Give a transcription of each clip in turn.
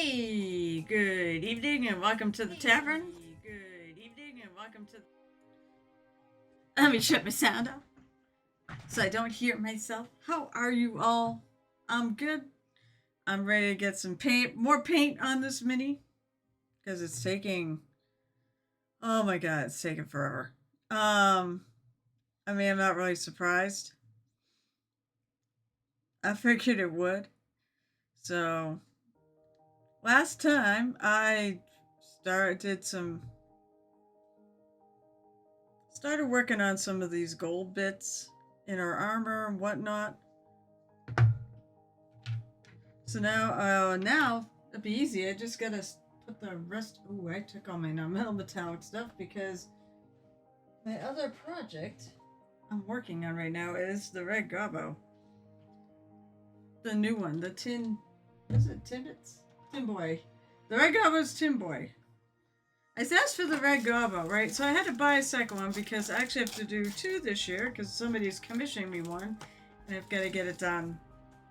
Hey, good evening and welcome to the tavern. Good evening and welcome to. Let me shut my sound off so I don't hear myself. How are you all? I'm good. I'm ready to get some paint, more paint on this mini because it's taking. Oh my god, it's taking forever. I mean, I'm not really surprised. I figured it would. So last time I started working on some of these gold bits in our armor and whatnot. So now it'll be easy. I just gotta put the rest. Ooh, I took all my non-metal metallic stuff because my other project I'm working on right now is the Red Gobbo, the new one, the tin. Is it Timbits? Tin Boy. The Red Gobbo's Tin Boy. I asked for the Red Gobbo, right? So I had to buy a second one because I actually have to do two this year because somebody's commissioning me one, and I've got to get it done.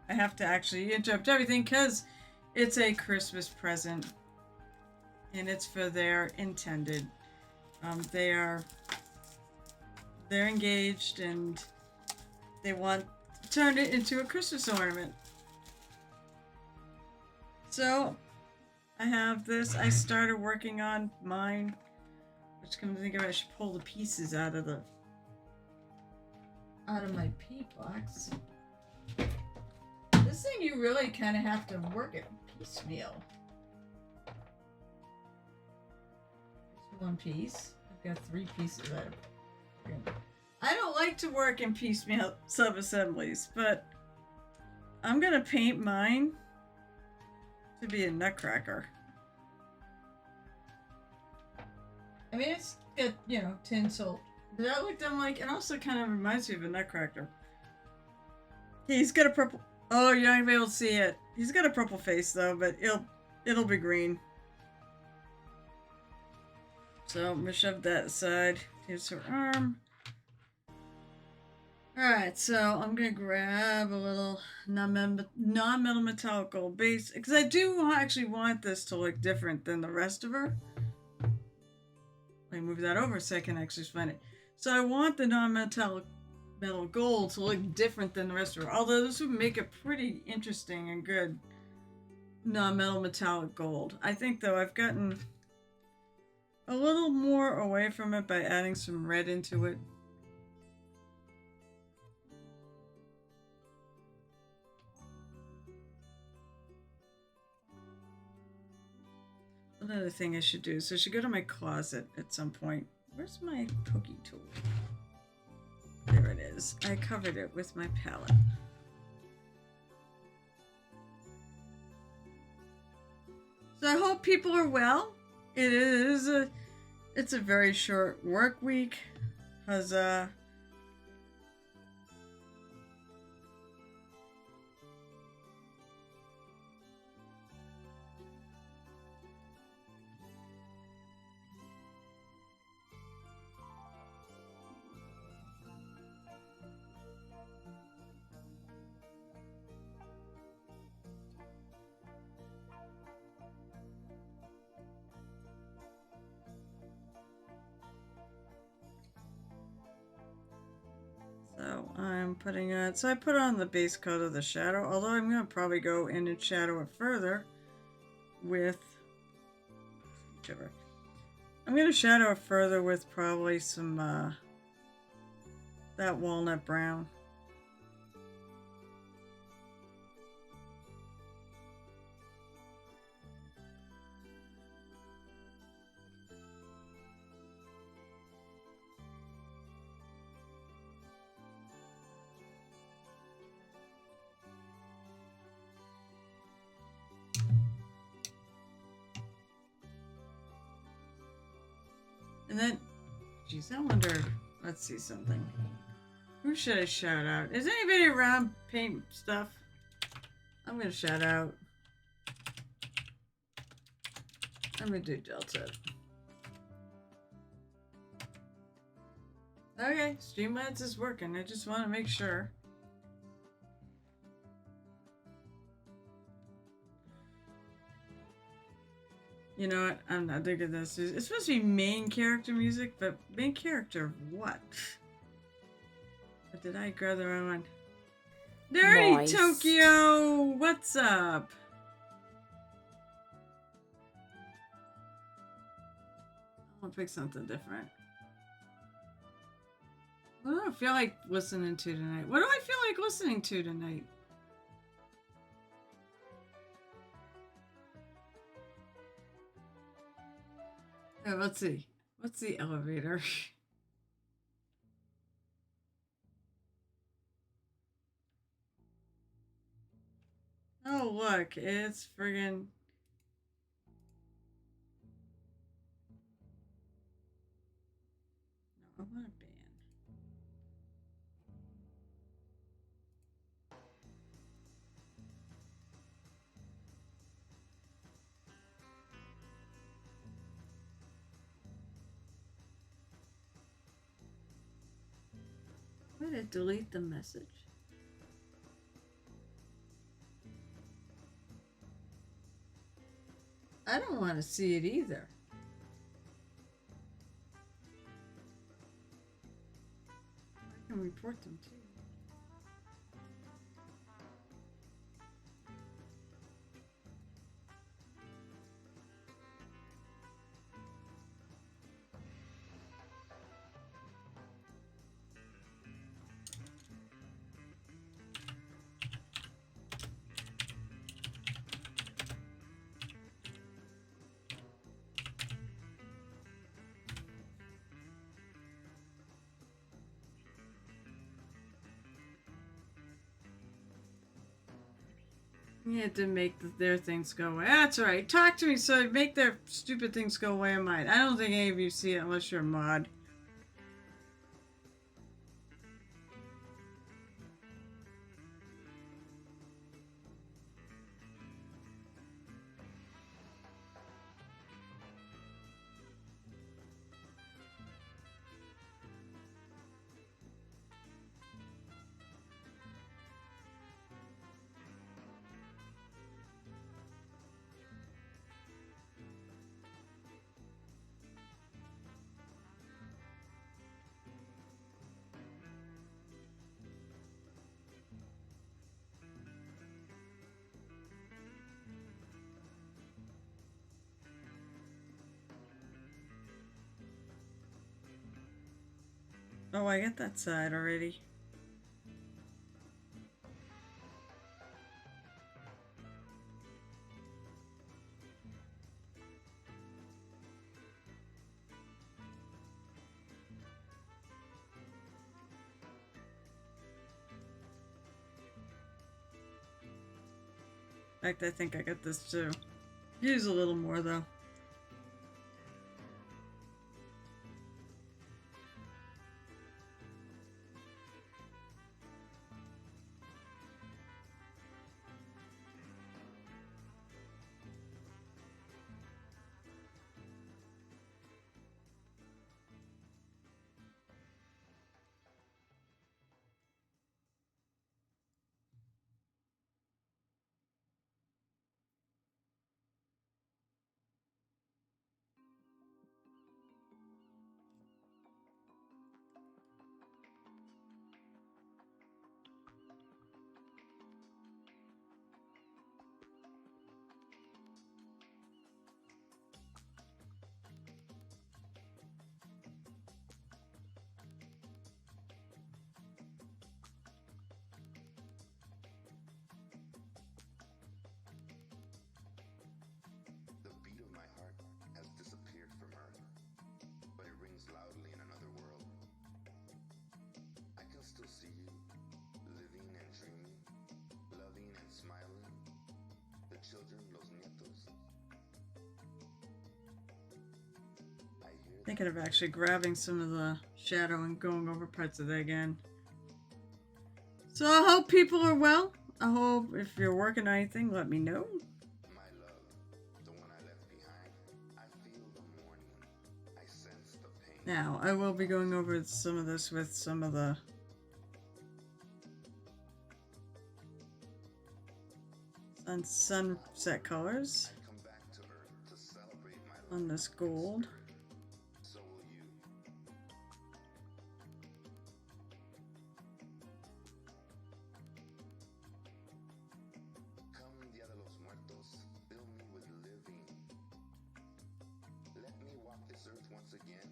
I have to actually interrupt everything because it's a Christmas present, and it's for their intended. They're engaged and they want to turn it into a Christmas ornament. So I have this. I started working on mine, which comes to think of it, I should pull the pieces out of my paint box. This thing you really kind of have to work it piecemeal. It's one piece. I've got three pieces. I don't like to work in piecemeal sub-assemblies, but I'm gonna paint mine to be a nutcracker. I mean, it's got, tinsel. But I looked, I'm like, it also kind of reminds me of a nutcracker. He's got a purple. Oh, you're not gonna be able to see it. He's got a purple face though, but it'll be green. So I'm gonna shove that aside. Here's her arm. Alright, so I'm gonna grab a little non-metal metallic gold base because I do actually want this to look different than the rest of her. Let me move that over so I can actually find it. So I want the non-metallic metal gold to look different than the rest of her. Although this would make a pretty interesting and good non-metal metallic gold. I think though I've gotten a little more away from it by adding some red into it. Another thing I should do, so I should go to my closet at some point. Where's my pokey tool? There it is. I covered it with my palette. So I hope people are well. It's a very short work week. Huzzah. So I'm putting on, so I put on the base coat of the shadow, although I'm going to probably go in and shadow it further with, whichever. I'm going to shadow it further with probably some, that walnut brown. And then, geez, I wonder, let's see something. Who should I shout out? Is anybody around paint stuff? I'm going to shout out. I'm going to do Delta. Okay, Streamlabs is working. I just want to make sure. You know what? I'm not digging this. It's supposed to be main character music, but main character of what? Or did I grab the wrong one? Dirty Nice. Tokyo! What's up? I'll pick something different. What do I feel like listening to tonight? What do I feel like listening to tonight? Oh, let's see. What's the elevator? Oh, look. It's friggin'. No, I want a band. Why did it delete the message? I don't want to see it either. I can report them too. You had to make their things go away. That's right. Talk to me so make their stupid things go away on mine. I don't think any of you see it unless you're a mod. Oh, I got that side already. In fact, I think I got this too. Use a little more though. The beat of my heart has disappeared from Earth, but it rings loudly in another world. I can still see you, living and dreaming, loving and smiling. The children, los nietos. I hear Thinking of actually grabbing some of the shadow and going over parts of it again. So I hope people are well. I hope if you're working on anything, let me know. my love, the one I left behind. I feel the mourning. I sense the pain. Now, I will be going over some of this with some of the sunset colors. I come back to Earth to celebrate on this gold. So will you. Come, Dia de los Muertos, fill me with living. Let me walk this earth once again,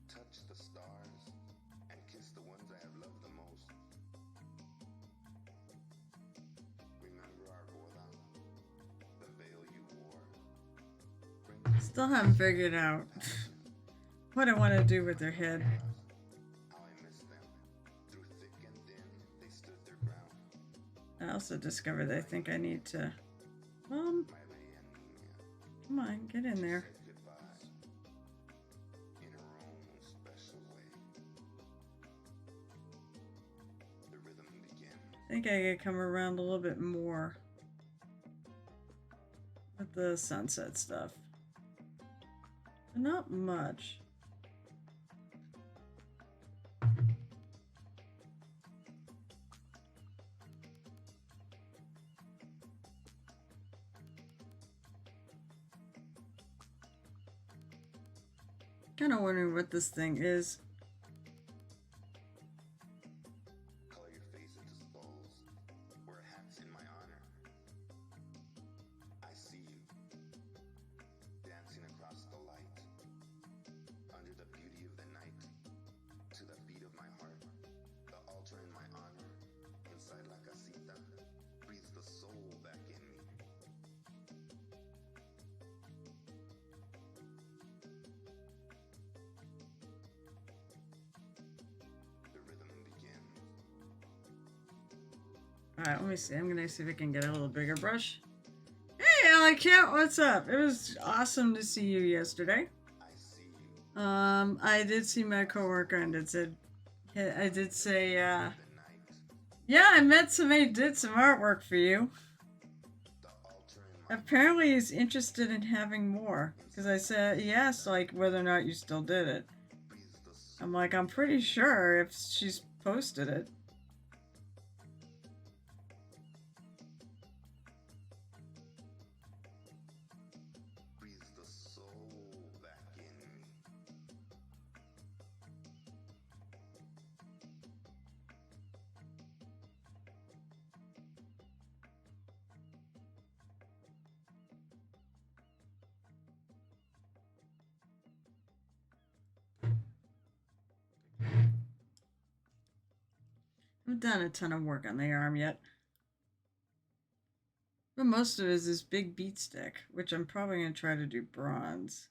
touch the stars, and kiss the ones I have loved the most. Remember our boda, the veil you wore. Still haven't figured out what I want to do with their head. How I miss them. Through thick and thin, they stood their ground. I also discovered that I think I need to. My lady Anemia Come on, get in there. said goodbye in her own special way. The rhythm began. I think I could come around a little bit more with the sunset stuff. But not much. Kind of wondering what this thing is. Color your face into skulls. Wear hats in my honor. I see you dancing across the light, under the beauty of the night, to the beat of my heart. The altar in my honor, inside la casita, breathes the soul back in me. The rhythm begins. Alright, let me see. I'm gonna see if I can get a little bigger brush. Hey, Alec Cat, what's up? It was awesome to see you yesterday. I see you. I did see my coworker and it said, I did say, The night, yeah, I met somebody who did some artwork for you. the altar in my Apparently he's interested in having more. Because I said, he asked, like, whether or not you still did it. breathes the soul. I'm like, I'm pretty sure if she's posted it. Breathes the soul back in me. I haven't done a ton of work on the arm yet. But most of it is this big beat stick, which I'm probably going to try to do bronze.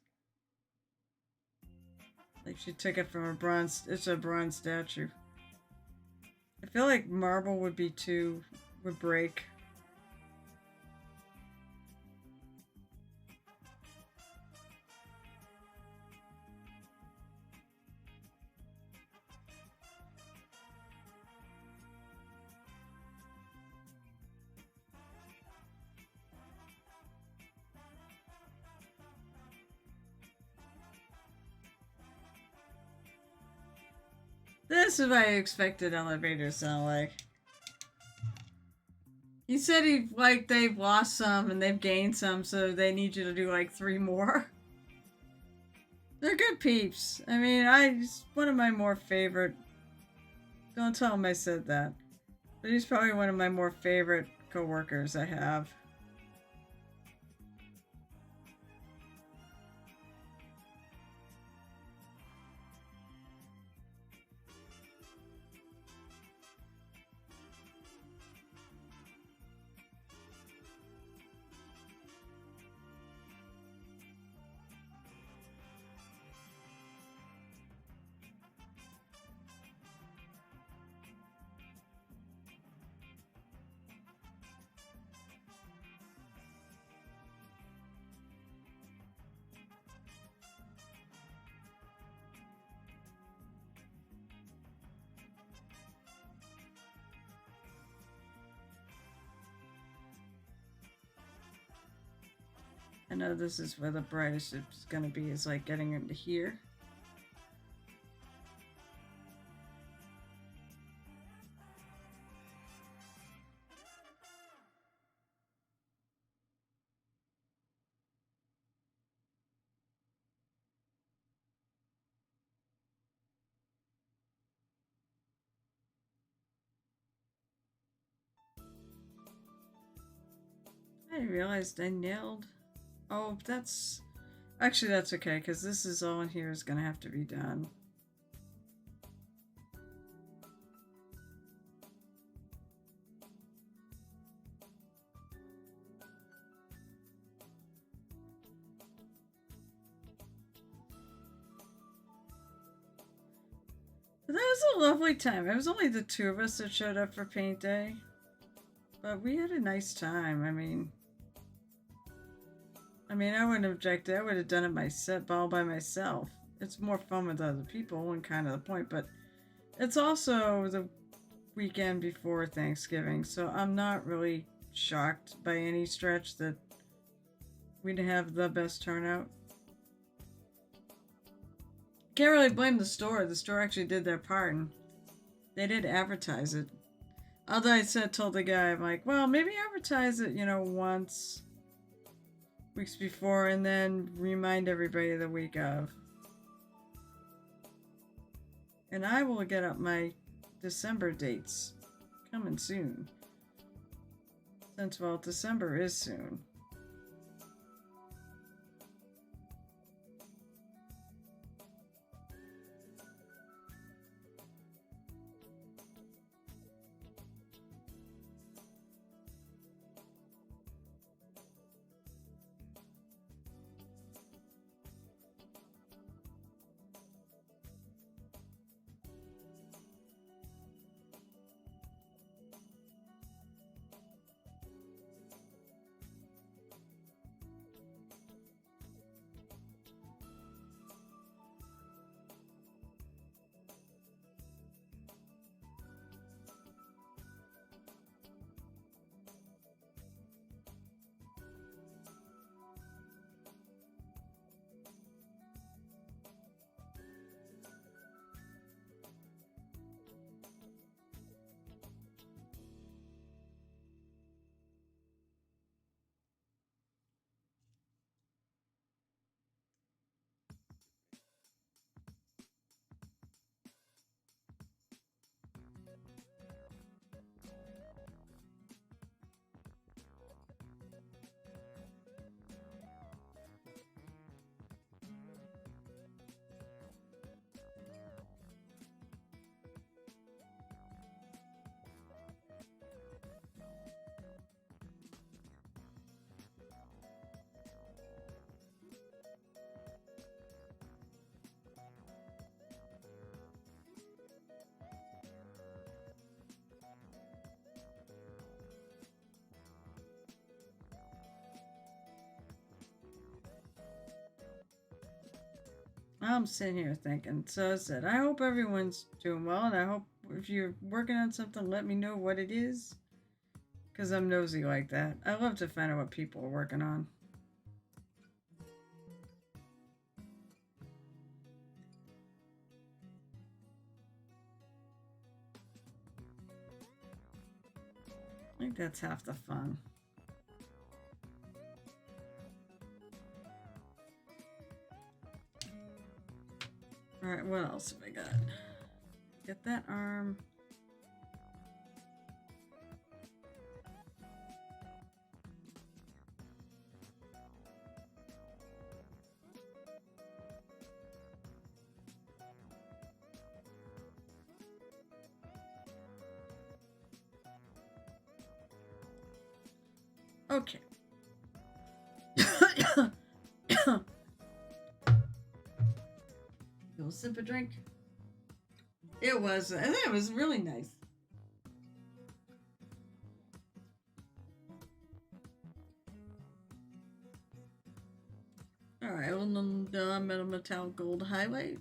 Like she took it from a bronze, it's a bronze statue. I feel like marble would be too, would break. This is what I expected elevators to sound like. He said they've lost some and they've gained some, so they need you to do like 3 more. They're good peeps. I mean, he's one of my more favorite. Don't tell him I said that. But he's probably one of my more favorite coworkers I have. I know this is where the brightest it's gonna be, is like getting into here. I realized I nailed. Oh, that's. Actually, that's okay, because this is all in here is going to have to be done. But that was a lovely time. It was only the two of us that showed up for paint day. But we had a nice time. I mean, I wouldn't object. I would have done it all by myself. It's more fun with other people and kind of the point. But it's also the weekend before Thanksgiving, so I'm not really shocked by any stretch that we'd have the best turnout. Can't really blame the store. The store actually did their part, and they did advertise it. Although I told the guy, I'm like, well, maybe advertise it, once, weeks before, and then remind everybody the week of. And I will get up my December dates coming soon. Since, well, December is soon. I'm sitting here thinking. So I said, I hope everyone's doing well, and I hope if you're working on something, let me know what it is. Because I'm nosy like that. I love to find out what people are working on. I think that's half the fun. Alright, what else have I got? Get that arm. Okay. You'll sip a drink. It was. I think it was really nice. All right, on the metal metallic gold highlight.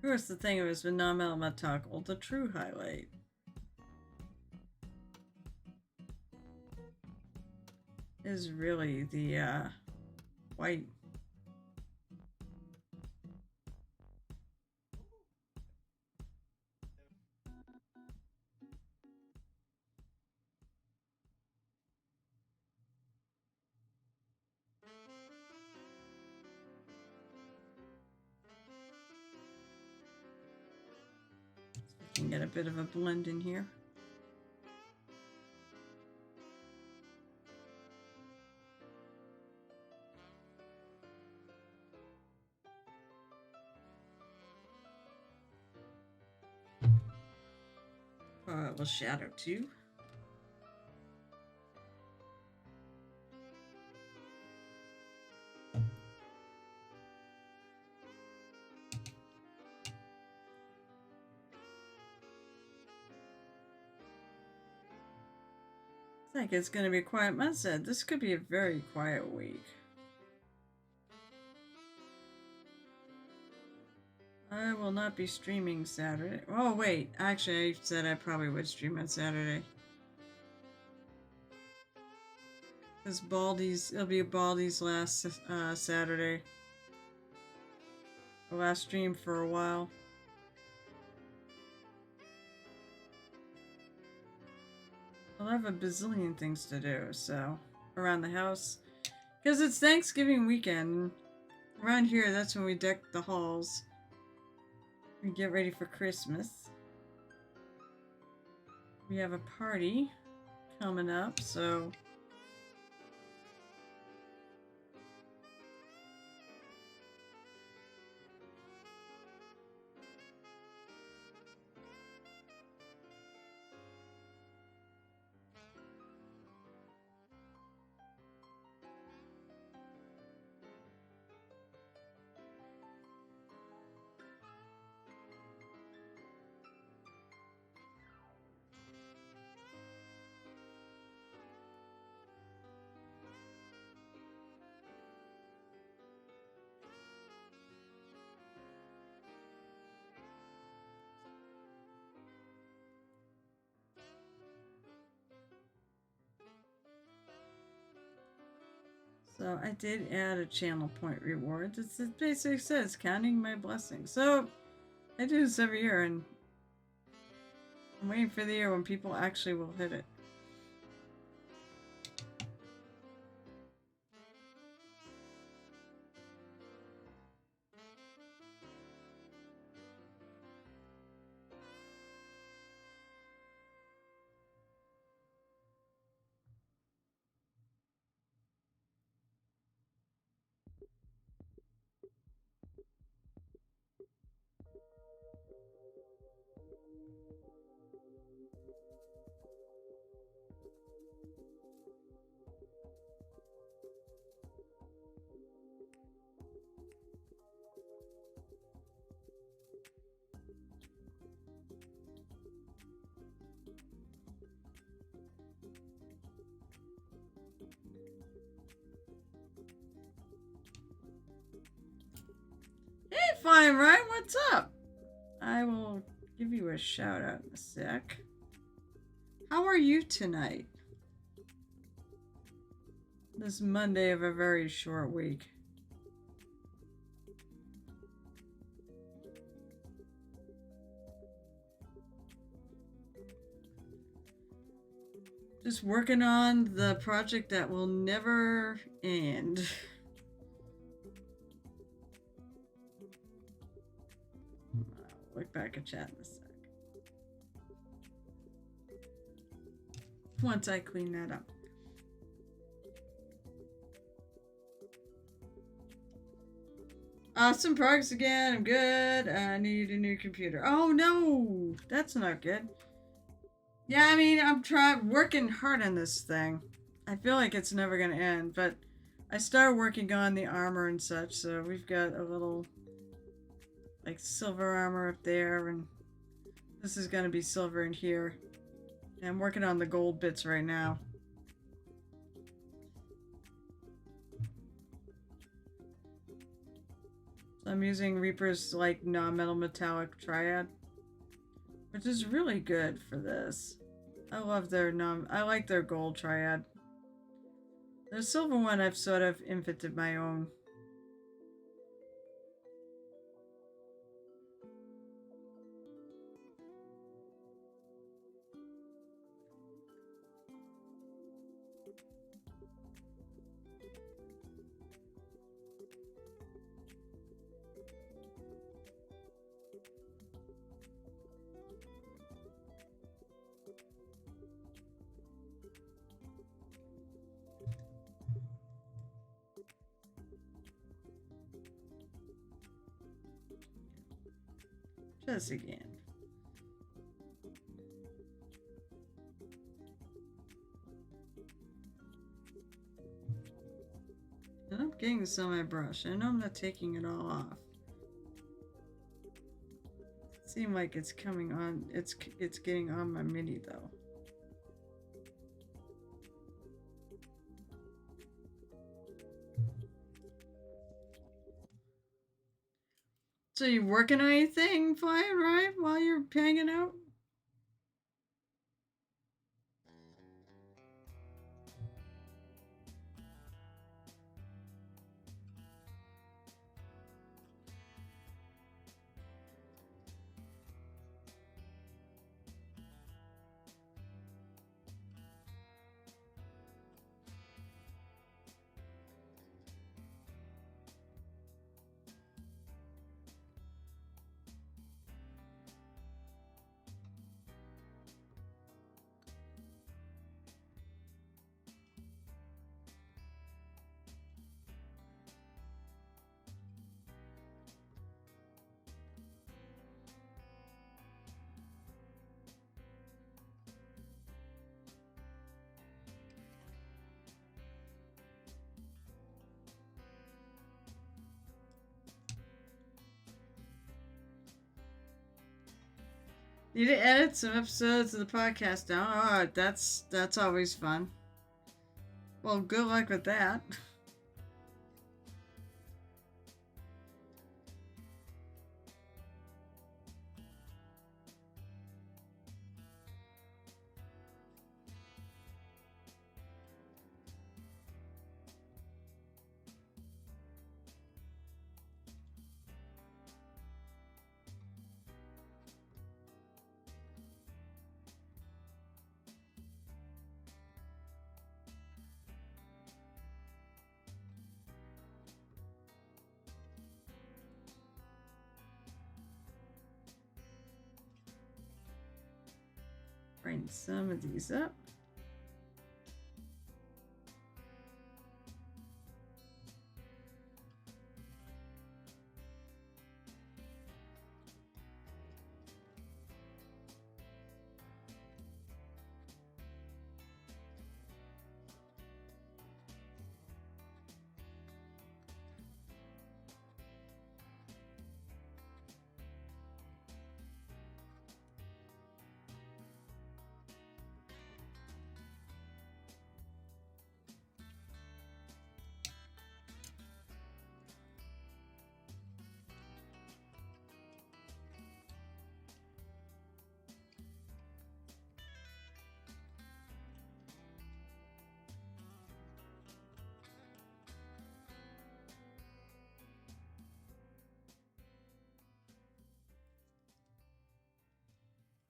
Of course, the thing was with non-metal metallic, the true highlight is really the white. So we can get a bit of a blend in here. A little shadow too. Looks like it's going to be a quiet month. Said this could be a very quiet week. I will not be streaming Saturday. Oh wait, actually I said I probably would stream on Saturday. Because it'll be Baldy's last Saturday. The last stream for a while. I'll have a bazillion things to do, so around the house. Because it's Thanksgiving weekend. Around here, that's when we deck the halls. We get ready for Christmas. We have a party coming up, so So I did add a channel point reward. It basically says counting my blessings. So I do this every year, and I'm waiting for the year when people actually will hit it. Hey, fine, right? What's up? I will give you a shout out in a sec. How are you tonight? This Monday of a very short week. Just working on the project that will never end. I'll look back at chat in a sec. Once I clean that up. Awesome progress again. I'm good. I need a new computer. Oh no, that's not good. Yeah, I mean, I'm working hard on this thing. I feel like it's never gonna end, but I started working on the armor and such, so we've got a little like silver armor up there, and this is gonna be silver in here. And I'm working on the gold bits right now. So I'm using Reaper's like non-metal metallic triad, which is really good for this. I love their I like their gold triad. The silver one I've sort of invented my own. Just again. And I'm getting this on my brush. I know I'm not taking it all off. It seems like it's coming on. It's getting on my mini though. So you working on anything, Flying Ride, while you're hanging out? You need to edit some episodes of the podcast down. Oh, that's always fun. Well, good luck with that. Bring some of these up.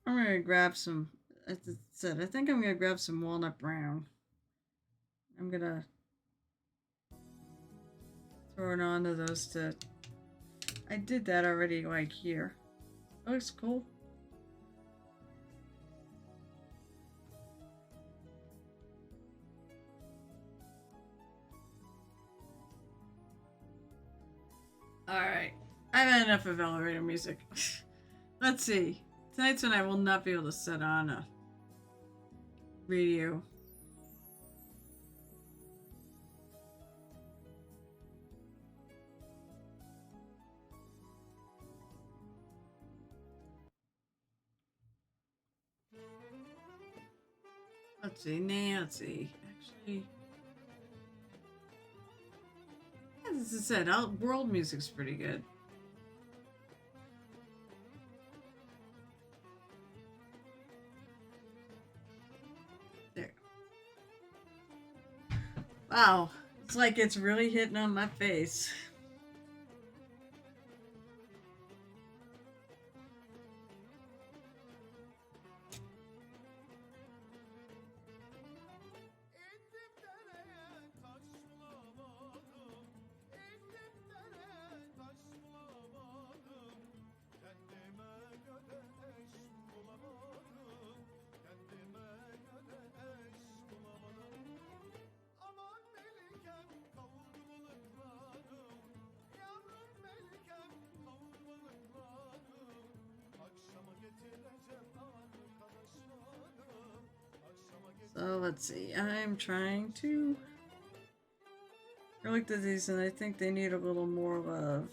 I'm gonna grab some. As I said, I think I'm gonna grab some walnut brown. I'm gonna throw it onto those to. I did that already, like here. That looks cool. Alright. I've had enough of elevator music. Let's see. Tonight's when I will not be able to set on a radio. Let's see, Nancy. Actually, as I said, world music's pretty good. Wow. It's like it's really hitting on my face. So let's see. I'm trying to. I looked at these and I think they need a little more love.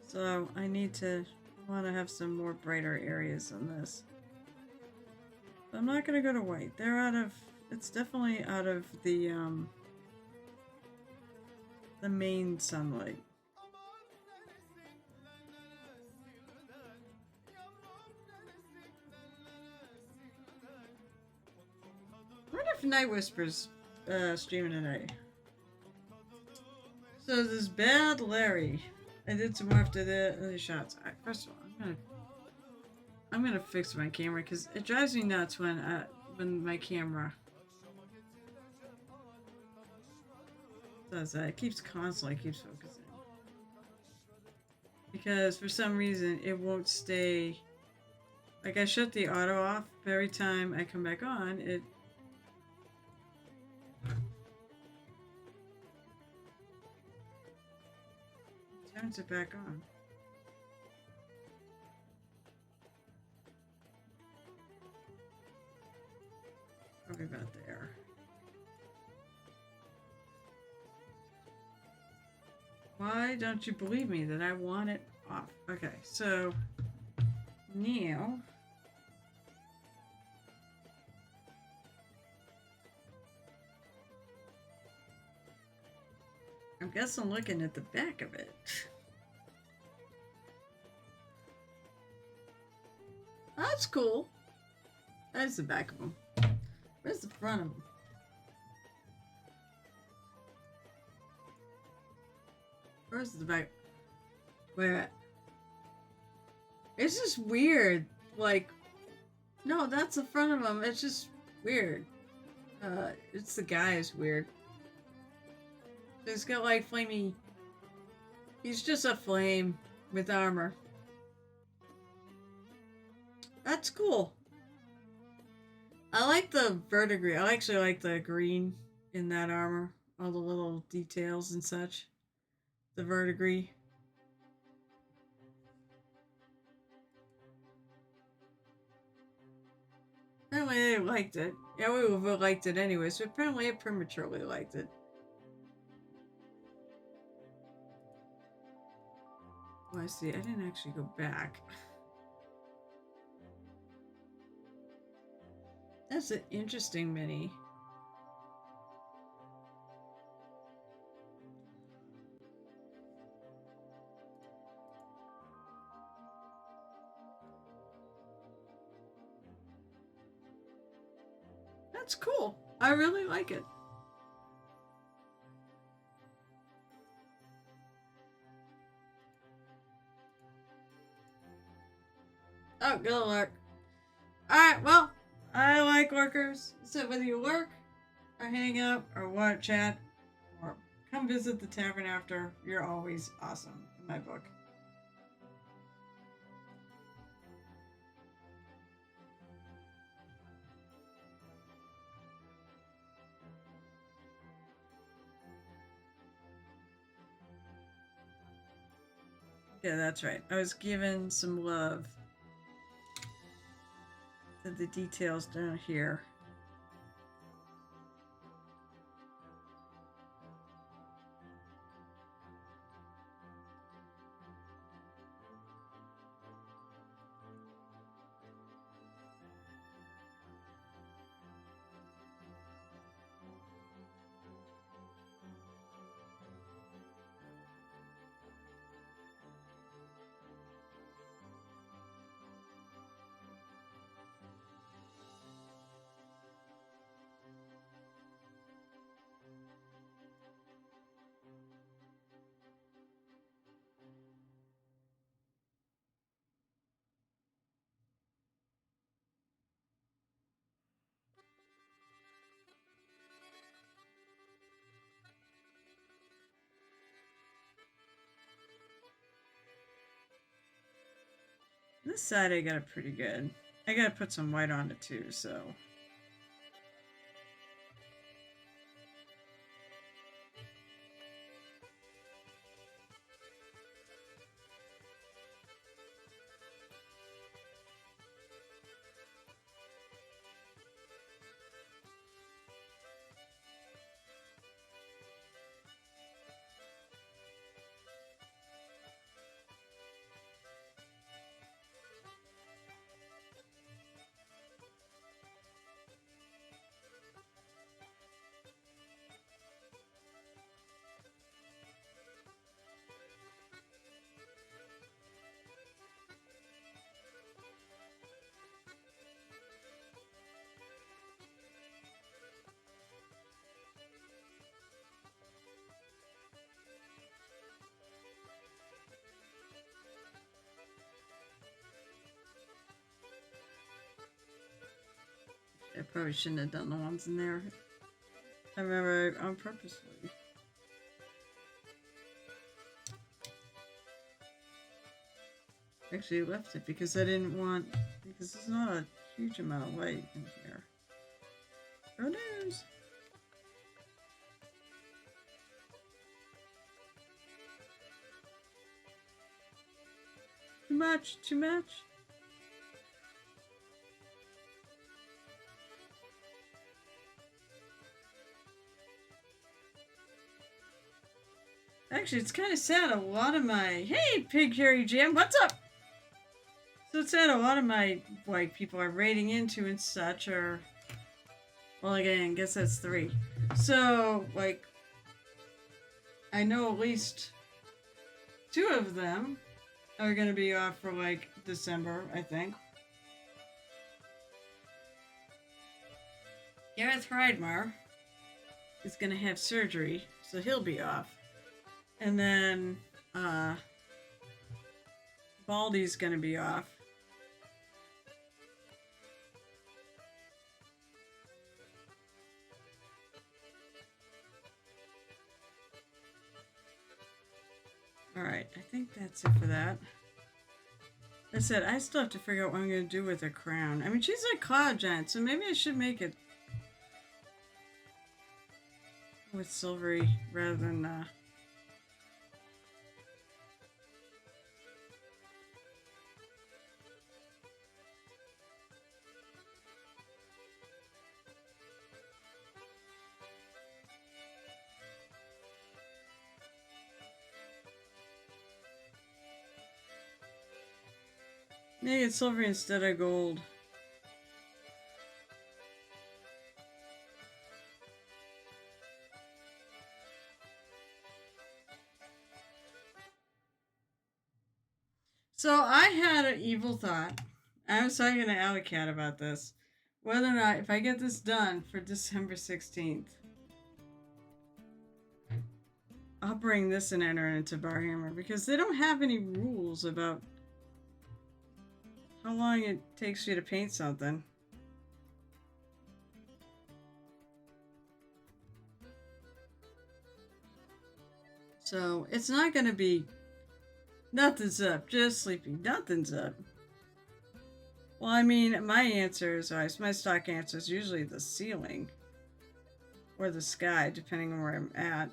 So I want to have some more brighter areas in this. I'm not going to go to white. It's definitely out of the main sunlight. I wonder if Night Whispers streaming tonight. So this bad Larry. I did some more after the shots. First of all, I'm gonna fix my camera because it drives me nuts when my camera does that. It constantly keeps focusing because for some reason it won't stay. Like I shut the auto off, but every time I come back on, it turns it back on. Probably about there. Why don't you believe me that I want it off? Okay, so now I guess I'm looking at the back of it. That's cool. That's the back of them. Where's the front of them? Where's the back? Where? It's just weird. Like, no, that's the front of them. It's just weird. It's the guy is weird. He's got like flamey. He's just a flame with armor. That's cool. I like the verdigris. I actually like the green in that armor. All the little details and such. The verdigris. Apparently they liked it. Yeah, we would have liked it anyway, so apparently it prematurely liked it. Oh, I see. I didn't actually go back. That's an interesting mini. That's cool. I really like it. Oh, good luck. Alright, well, I like lurkers. So whether you lurk, or hang out, or want to chat, or come visit the tavern after, you're always awesome in my book. Yeah, that's right. I was given some love to the details down here. This side I got it pretty good. I gotta put some white on it too, so. I probably shouldn't have done the ones in there. I remember on purposely. Actually left it because I didn't want, because there's not a huge amount of light in here. Oh news! Too much, too much. Actually, it's kind of sad. A lot of my... Hey, Pig Harry Jam, what's up? So it's sad a lot of my, like, people are raiding into and such are... Well, again, I guess that's 3. So, like... I know at least 2 of them are going to be off for, like, December, I think. Gareth Hreidmar is going to have surgery, so he'll be off. And then, Baldy's gonna be off. Alright, I think that's it for that. I said, I still have to figure out what I'm gonna do with her crown. I mean, she's a cloud giant, so maybe I should make it with silvery rather than, Make it silver instead of gold. So I had an evil thought. I was talking to Alicat about this. Whether or not, if I get this done for December 16th, I'll bring this and enter into Barhammer because they don't have any rules about how long it takes you to paint something. So it's not going to be nothing's up, just sleepy. Nothing's up. Well, I mean, my answer is always, my stock answer is usually the ceiling or the sky, depending on where I'm at.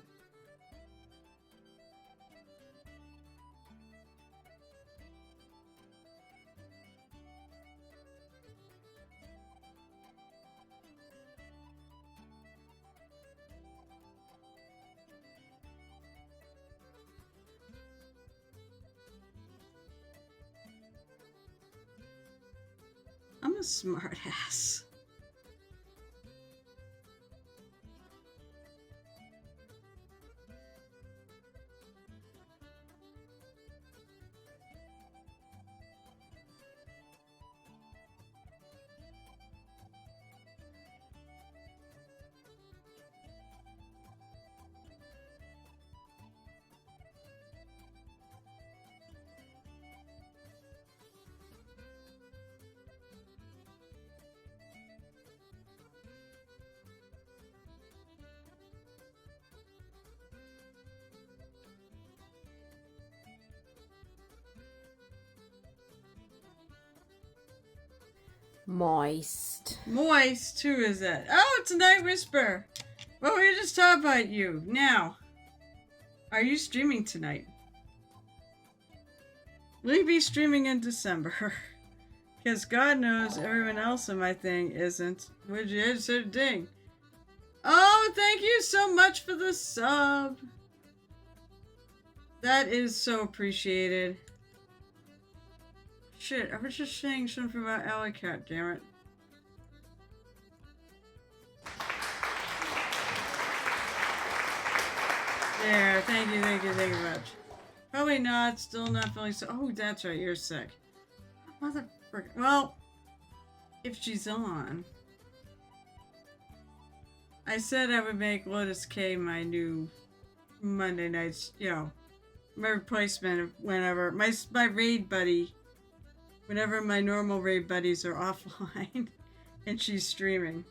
I'm a smart ass. Moist. Moist, who is that? Oh, it's a Night Whisper. Well, we were just talking about you. Now, are you streaming tonight? Will you be streaming in December? Because God knows everyone else in my thing isn't. Would you answer the ding? Oh, thank you so much for the sub. That is so appreciated. Shit, I was just saying something about Alley Cat, damn it. There, thank you much. Probably not, still not feeling so. Oh, that's right, you're sick. Motherfucker. Well, if she's on. I said I would make Lotus K my new Monday nights, my replacement of whenever. My raid buddy, whenever my normal raid buddies are offline and she's streaming.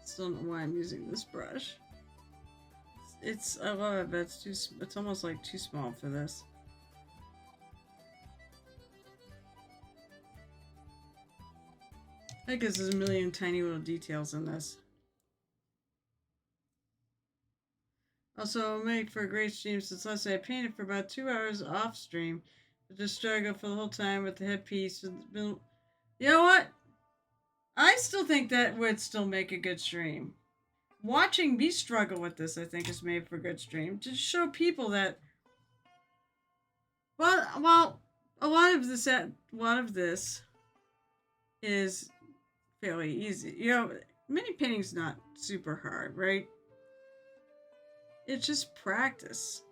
Still don't know why I'm using this brush. I love it, but it's almost like too small for this. I guess there's a million tiny little details in this. Also, it'll make for a great stream since last night I painted for about 2 hours off stream, but just struggled for the whole time with the headpiece. You know what? I still think that would still make a good stream. Watching me struggle with this, I think, is made for a good stream. To show people that, well, a lot of this is fairly easy. Mini painting's not super hard, right? It's just practice.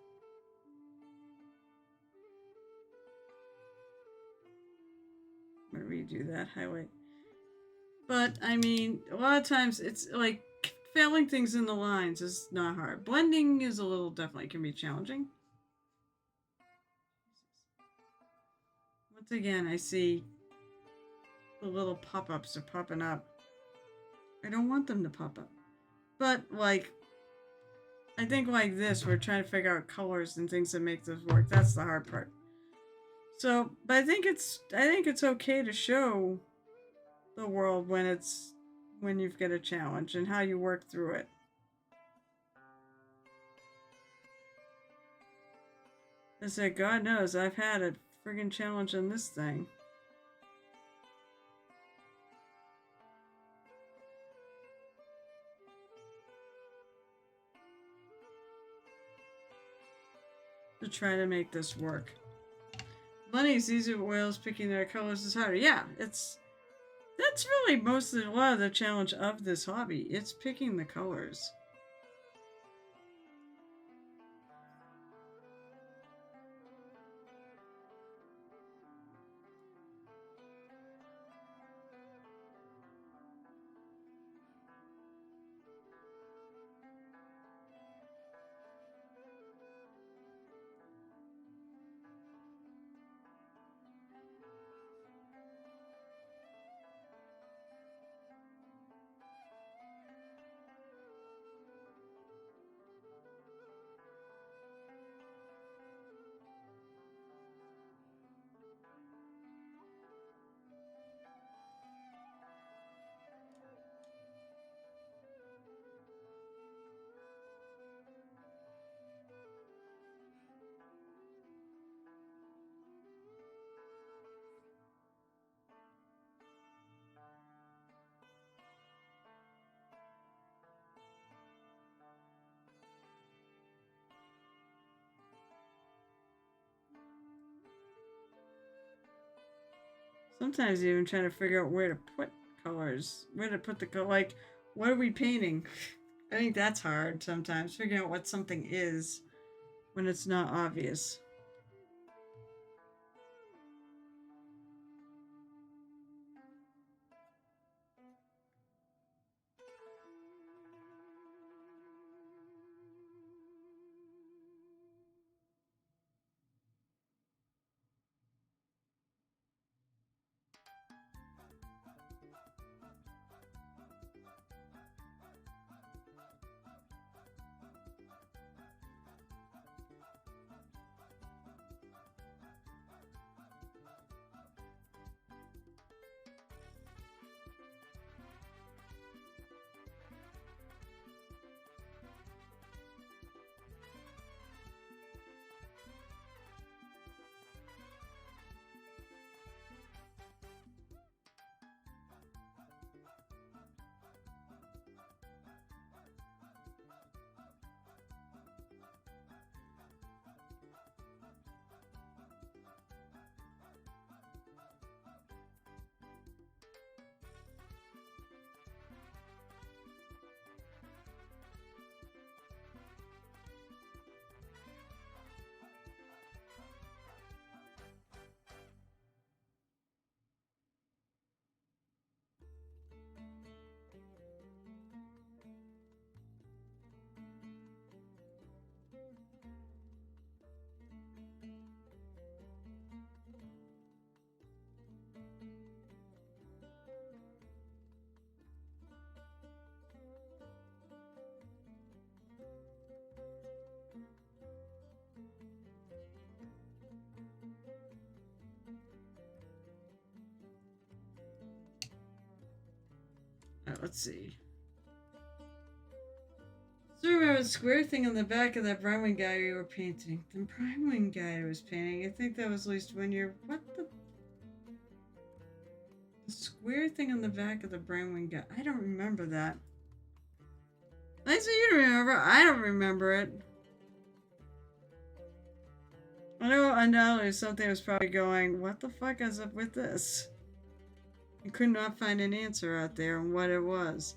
I'm gonna redo that highlight. But, I mean, a lot of times it's like filling things in the lines is not hard. Blending is definitely can be challenging. Once again, I see the little pop-ups are popping up. I don't want them to pop up. But, I think like this, we're trying to figure out colors and things that make this work. That's the hard part. So, but I think it's okay to show the world when you've got a challenge and how you work through it. I said, God knows I've had a friggin' challenge on this thing. To try to make this work. Money's easier, whales picking their colors is harder. Yeah, that's really a lot of the challenge of this hobby. It's picking the colors. Sometimes even trying to figure out where to put colors, where to put the what are we painting? I think that's hard sometimes, figuring out what something is when it's not obvious. Alright, let's see. So remember the square thing on the back of that brown guy you were painting. The brown guy I was painting. I think that was at least when you're... What the... The square thing on the back of the brown guy. I don't remember that. Nice of you to remember. I don't remember it. I know undoubtedly something was probably going, what the fuck is up with this? You could not find an answer out there on what it was.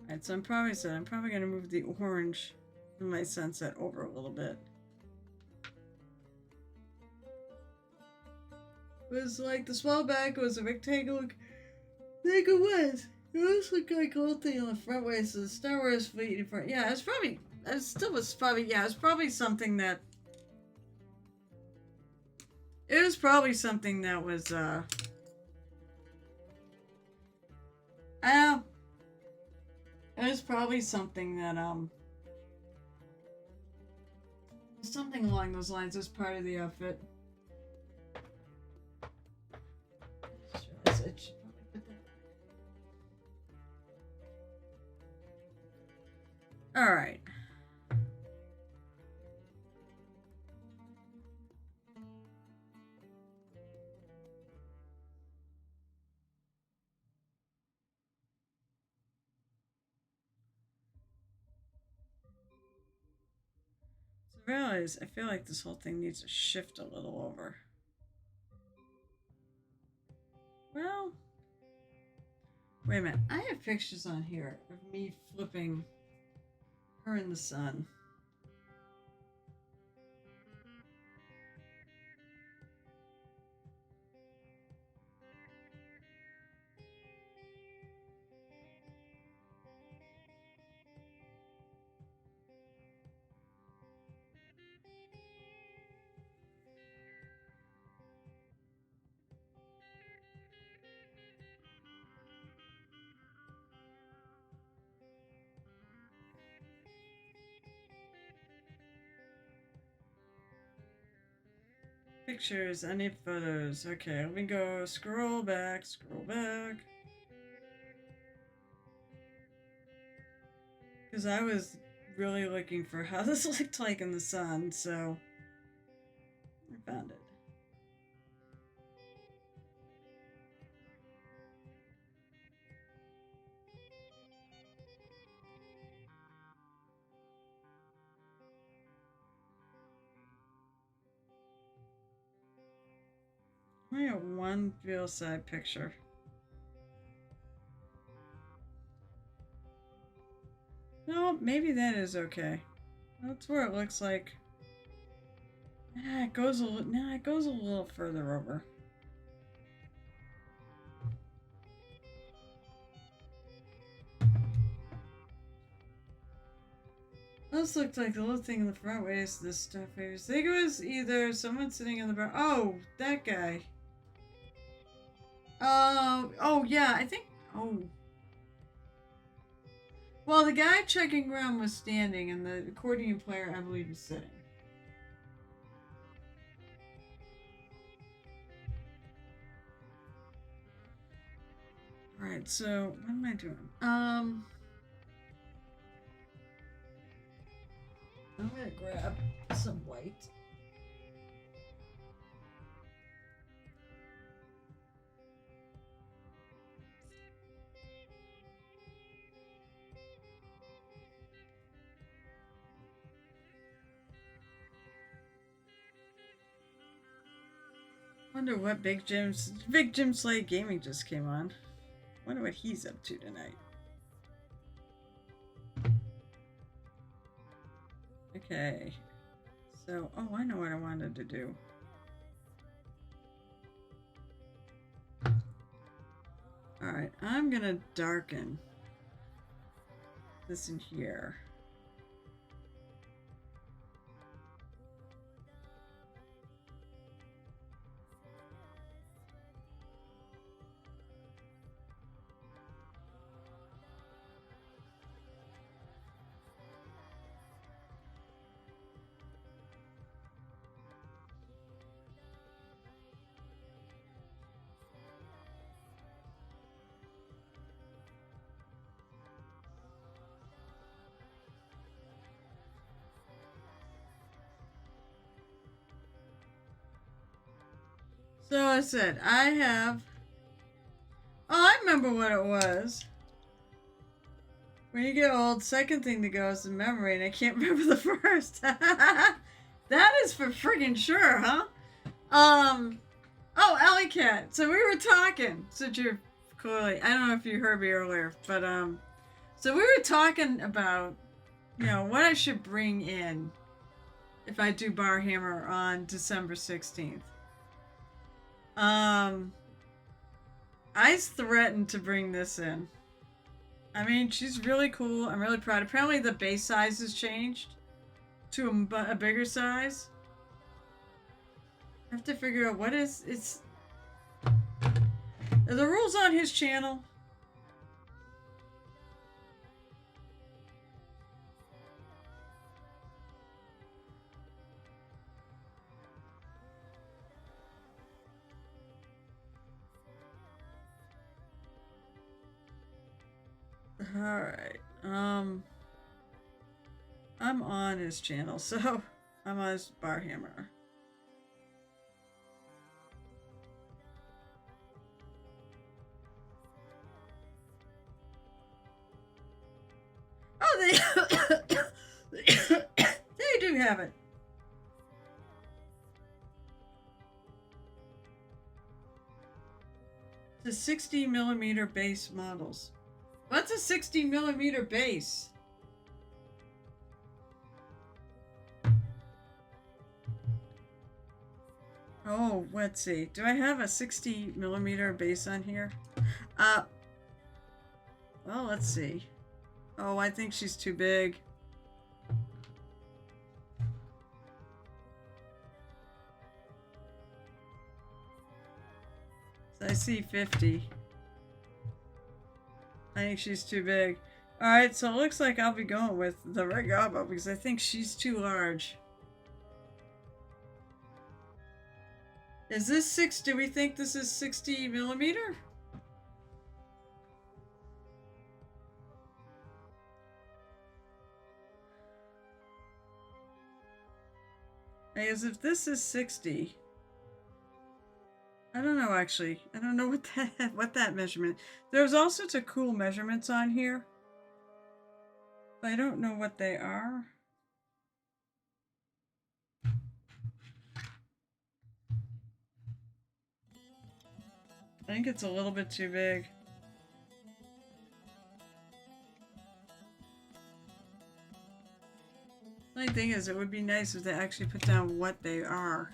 Alright, so I'm probably gonna move the orange from my sunset over a little bit. It was like the small back was a rectangle. I think it was. It was like a gold thing on the front way, so the Star Wars fleet in front. Yeah, it's probably. It still was probably. Yeah, it's probably something that. It was probably something that was. It was probably something that something along those lines as part of the outfit. All right. So realize I feel like this whole thing needs to shift a little over. Well, wait a minute. I have pictures on here of me flipping her in the sun. Pictures, I need photos. Okay, let me go scroll back, scroll back. Because I was really looking for how this looked like in the sun, so I found it. I got one real side picture. No, maybe that is okay. That's where it looks like. It goes a little. Nah, it goes a little further over. This looked like the little thing in the front. Wait, is this stuff here? I think it was either someone sitting in the bar. Oh, that guy. Oh yeah, I think. Oh. Well, the guy checking around was standing, and the accordion player, I believe, is sitting. Alright, so what am I doing? I'm gonna grab some white. Wonder what Big Jim Slate Gaming just came on. Wonder what he's up to tonight. Okay. So, oh, I know what I wanted to do. Alright, I'm gonna darken this in here. So I said, I have... Oh, I remember what it was. When you get old, second thing to go is the memory, and I can't remember the first. That is for friggin' sure, huh? Oh, Alley Cat. So we were talking, since you're clearly... I don't know if you heard me earlier, but, so we were talking about, you know, what I should bring in if I do Barhammer on December 16th. I threatened to bring this in. I mean, she's really cool. I'm really proud. Apparently the base size has changed to a bigger size. I have to figure out what is... It's... Are the rules on his channel? Alright, I'm on his channel, so I'm on his Barhammer. Oh, they do have it. The 60mm base models. What's a 60mm base? Oh, let's see. Do I have a 60mm base on here? Well, let's see. Oh, I think she's too big. I see 50. I think she's too big. Alright, so it looks like I'll be going with the Regaba because I think she's too large. Is this do we think this is 60 millimeter? Because if this is 60, I don't know actually. I don't know what that measurement. There's all sorts of cool measurements on here. But I don't know what they are. I think it's a little bit too big. The only thing is, it would be nice if they actually put down what they are.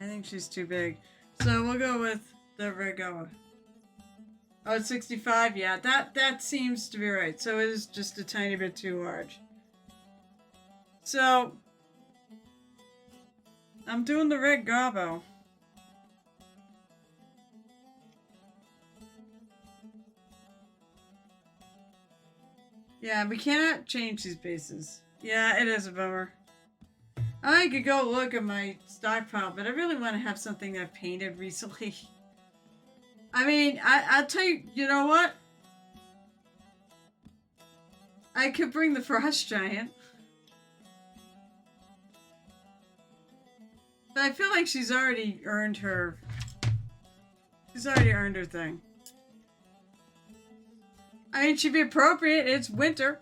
I think she's too big. So we'll go with the Regoa. Oh, it's 65? Yeah, that seems to be right. So it is just a tiny bit too large. So I'm doing the Red Gobbo. Yeah, we cannot change these bases. Yeah, it is a bummer. I could go look at my stockpile, but I really want to have something that I've painted recently. I mean, I'll tell you, you know what? I could bring the Frost Giant. But I feel like she's already earned her... She's already earned her thing. I mean, she'd be appropriate. It's winter.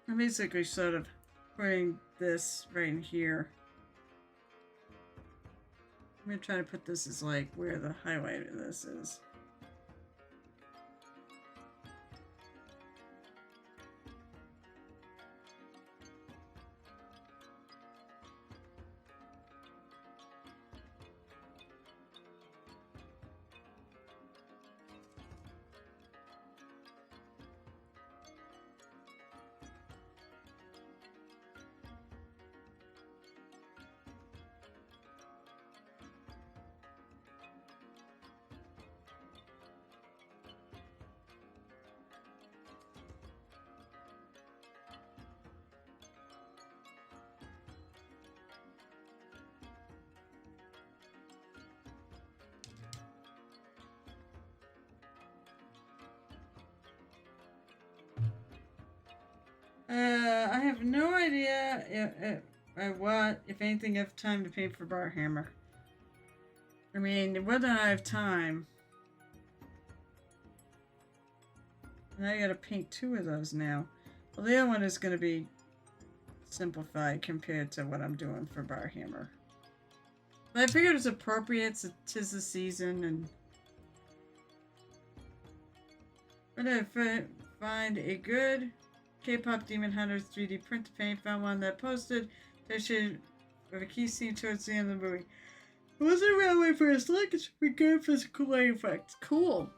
I'm basically sort of putting this right in here. I'm gonna try to put this as like where the highlight of this is. I have no idea if anything, I have time to paint for Barhammer. I mean, whether I have time. And I gotta paint 2 of those now. Well, the other one is gonna be simplified compared to what I'm doing for Barhammer. But I figured it's appropriate, so 'tis the season, and... But if I find a good K-pop Demon Hunters 3D print to paint, found one that posted that with a key scene towards the end of the movie. It wasn't around my first look, it's good physical light effects. Cool.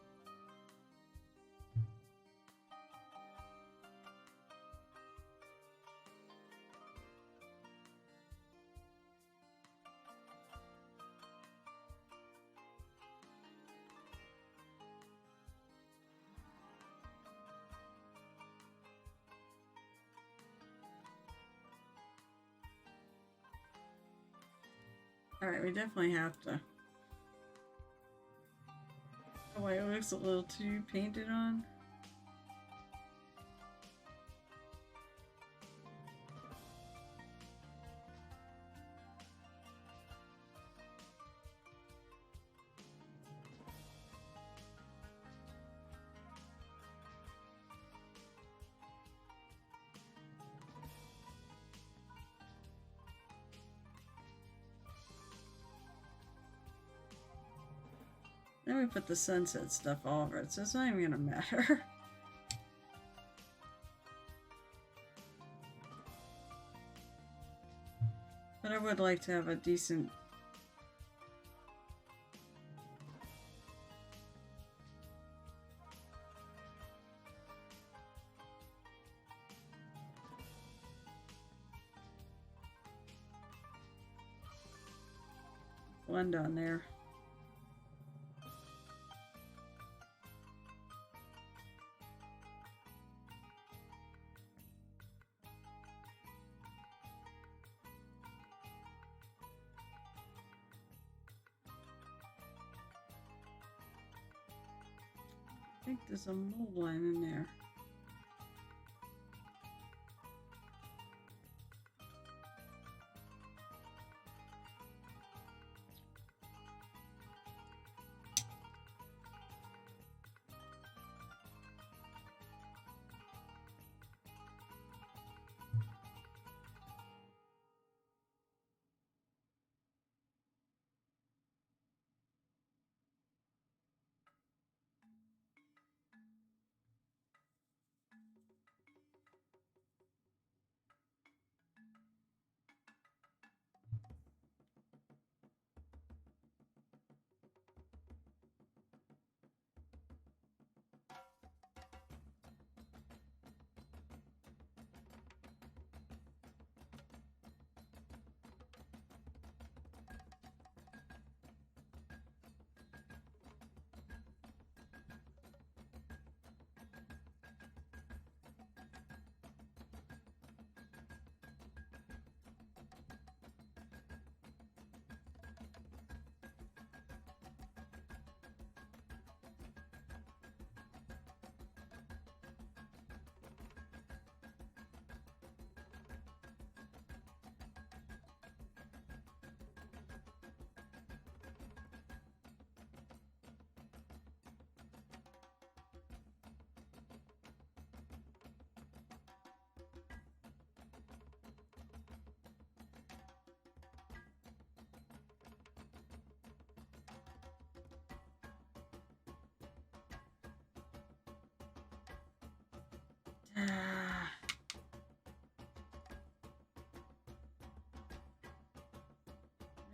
Alright, we definitely have to. Oh wait, it looks a little too painted on. Then we put the sunset stuff all over it, so it's not even gonna matter. But I would like to have a decent blend on there. I think there's a mold line in there.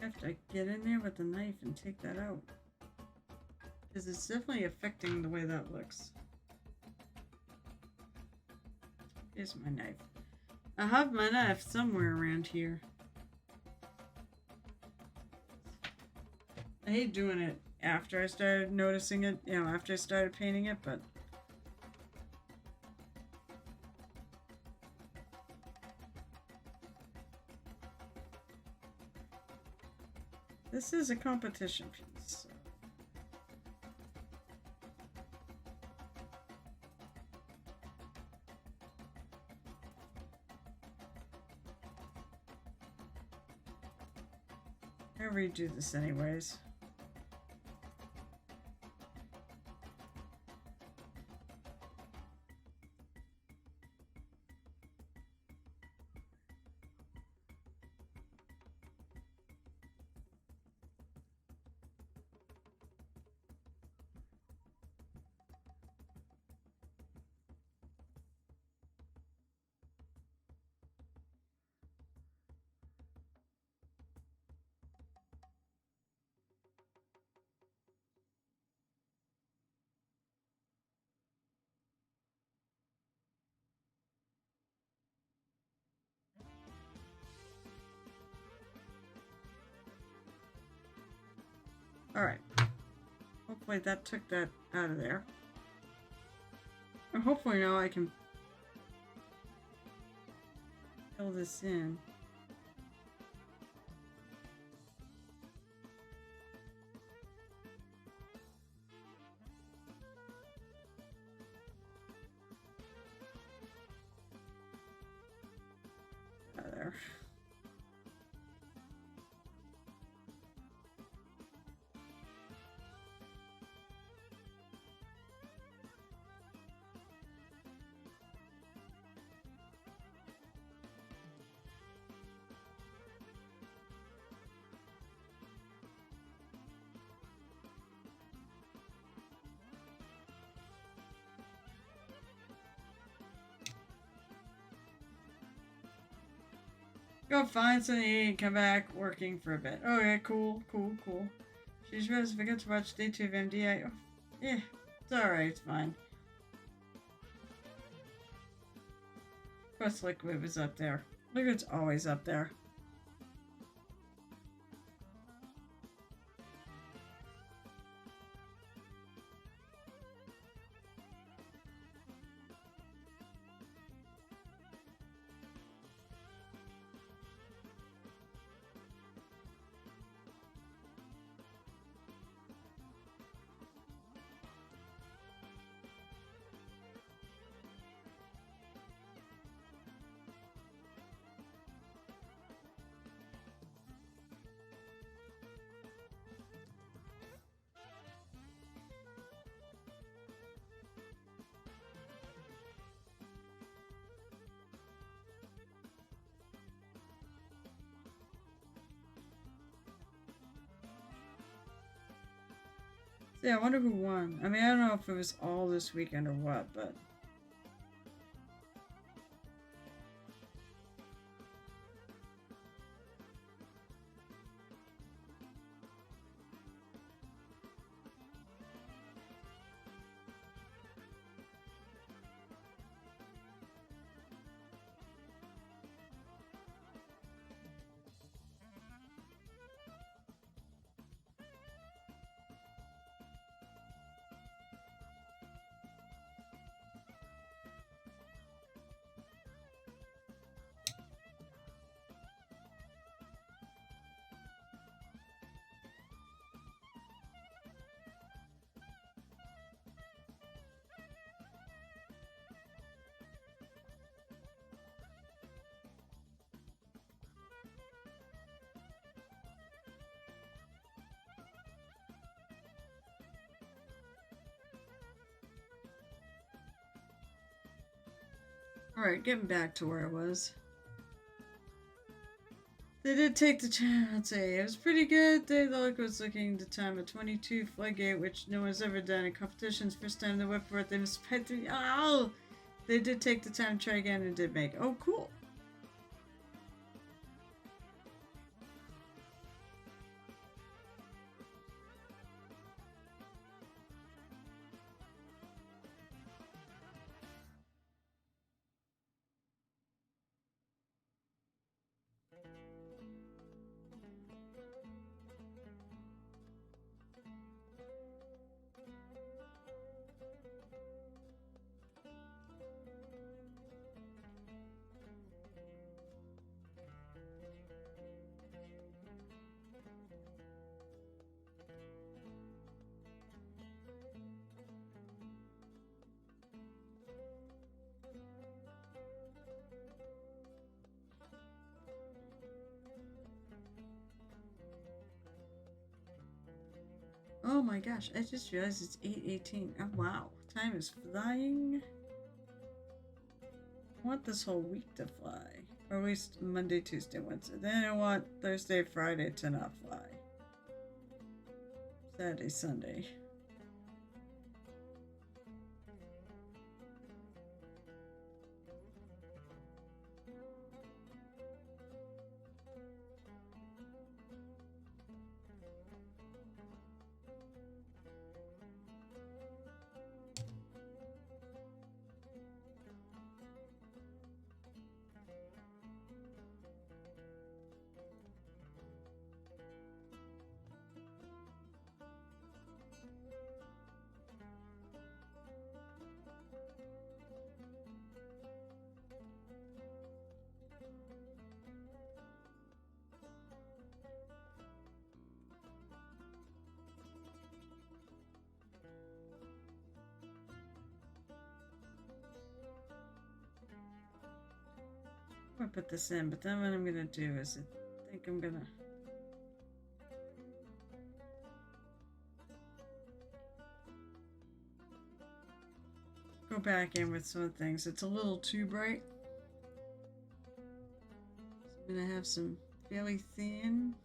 I have to get in there with the knife and take that out. Because it's definitely affecting the way that looks. Here's my knife. I have my knife somewhere around here. I hate doing it after I started noticing it, you know, after I started painting it, but this is a competition piece. So. I redo this anyways. Alright. Hopefully that took that out of there. And hopefully now I can fill this in. Out of there. Go find something to eat and come back working for a bit. Okay, cool. She's supposed to forget to watch day 2 of MDI. Oh, yeah, it's alright, it's fine. Of course, Liquid was up there. Liquid's always up there. So yeah, I wonder who won. I mean, I don't know if it was all this weekend or what, but... Alright, getting back to where I was. They did take the time, I'd say. It was pretty good. They was looking the time at 22 Floodgate, which no one's ever done in competitions. First time they went for it, they must have 3. Oh! They did take the time to try again and did make. Oh, cool. Oh my gosh, I just realized it's 8:18. Oh wow, time is flying. I want this whole week to fly. Or at least Monday, Tuesday, Wednesday. Then I want Thursday, Friday to not fly. Saturday, Sunday. I'm gonna put this in, but then what I'm gonna do is I think I'm gonna go back in with some things. It's a little too bright. So I'm gonna have some fairly thin.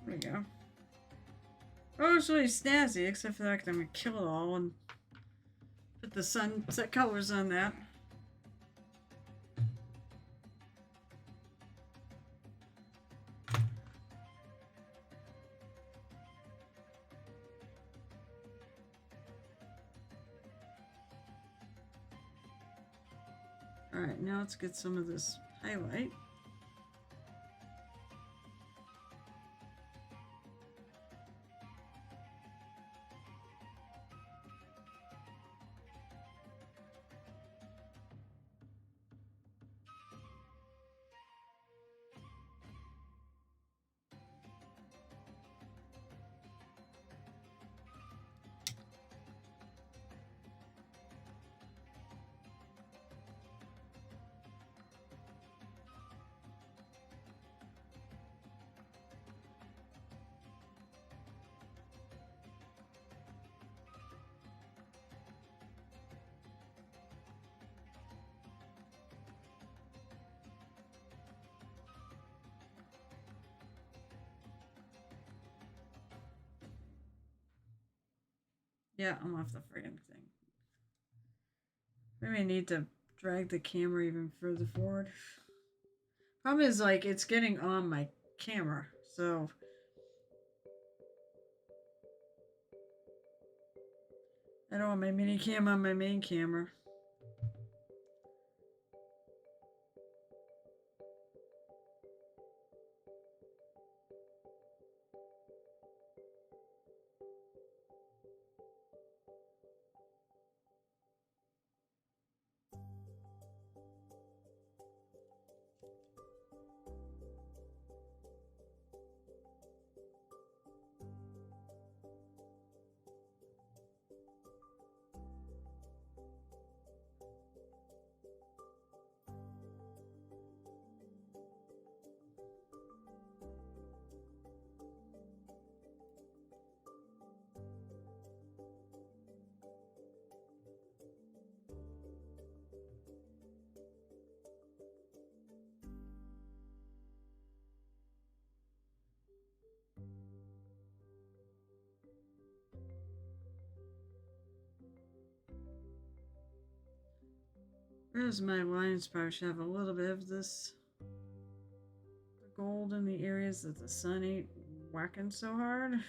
There we go. Oh, it's really snazzy, except for the fact I'm gonna kill it all and put the sunset colors on that. Alright, now let's get some of this highlight. Yeah, I'm off the friggin' thing. Maybe I need to drag the camera even further forward. Problem is, like, it's getting on my camera, so... I don't want my mini cam on my main camera. Whereas my lines probably should have a little bit of this gold in the areas that the sun ain't whacking so hard.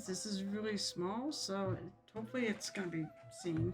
This is really small, so hopefully it's gonna be seen.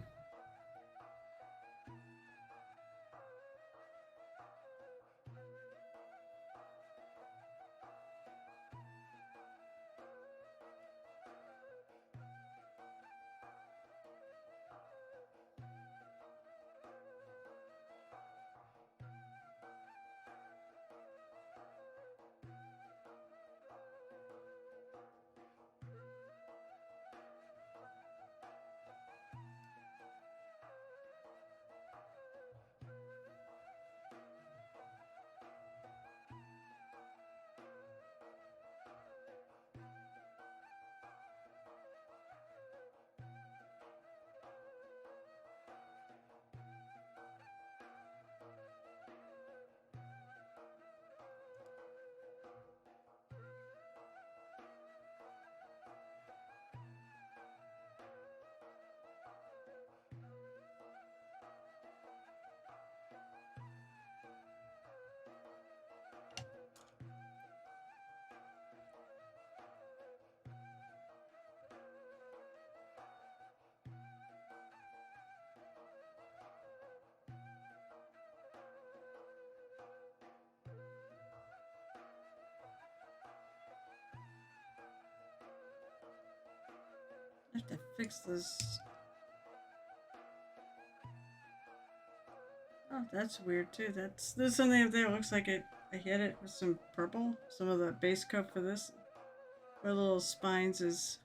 I have to fix this. Oh, that's weird too. There's something up there. It looks like I hit it with some purple. Some of the base coat for this. Where the little spines is.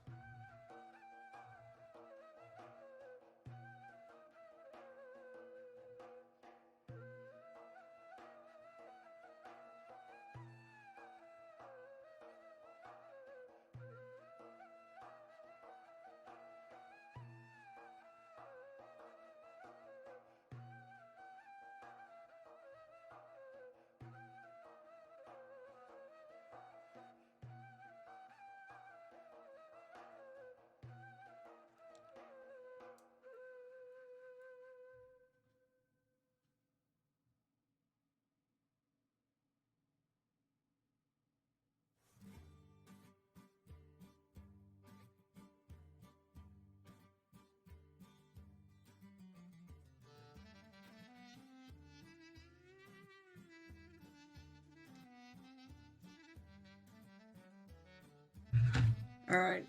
Alright.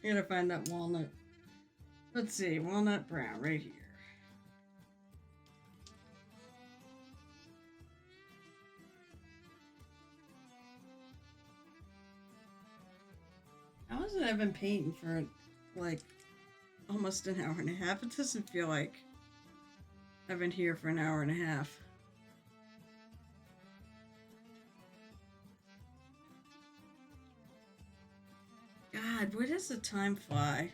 I gotta find that walnut. Let's see. Walnut brown right here. How is it I've been painting for like almost an hour and a half? It doesn't feel like I've been here for an hour and a half. God, where does the time fly?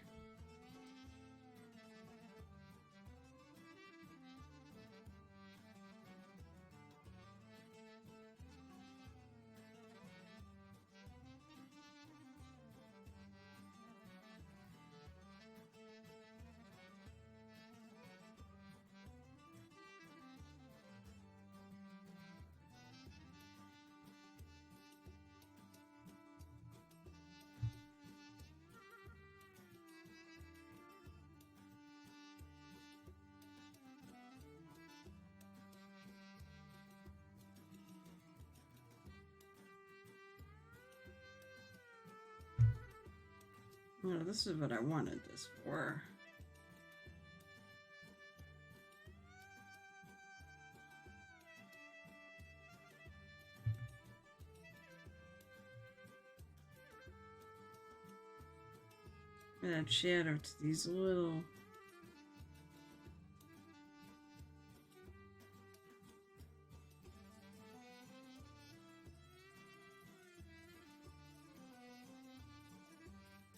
No, this is what I wanted this for. Add shadow to these little...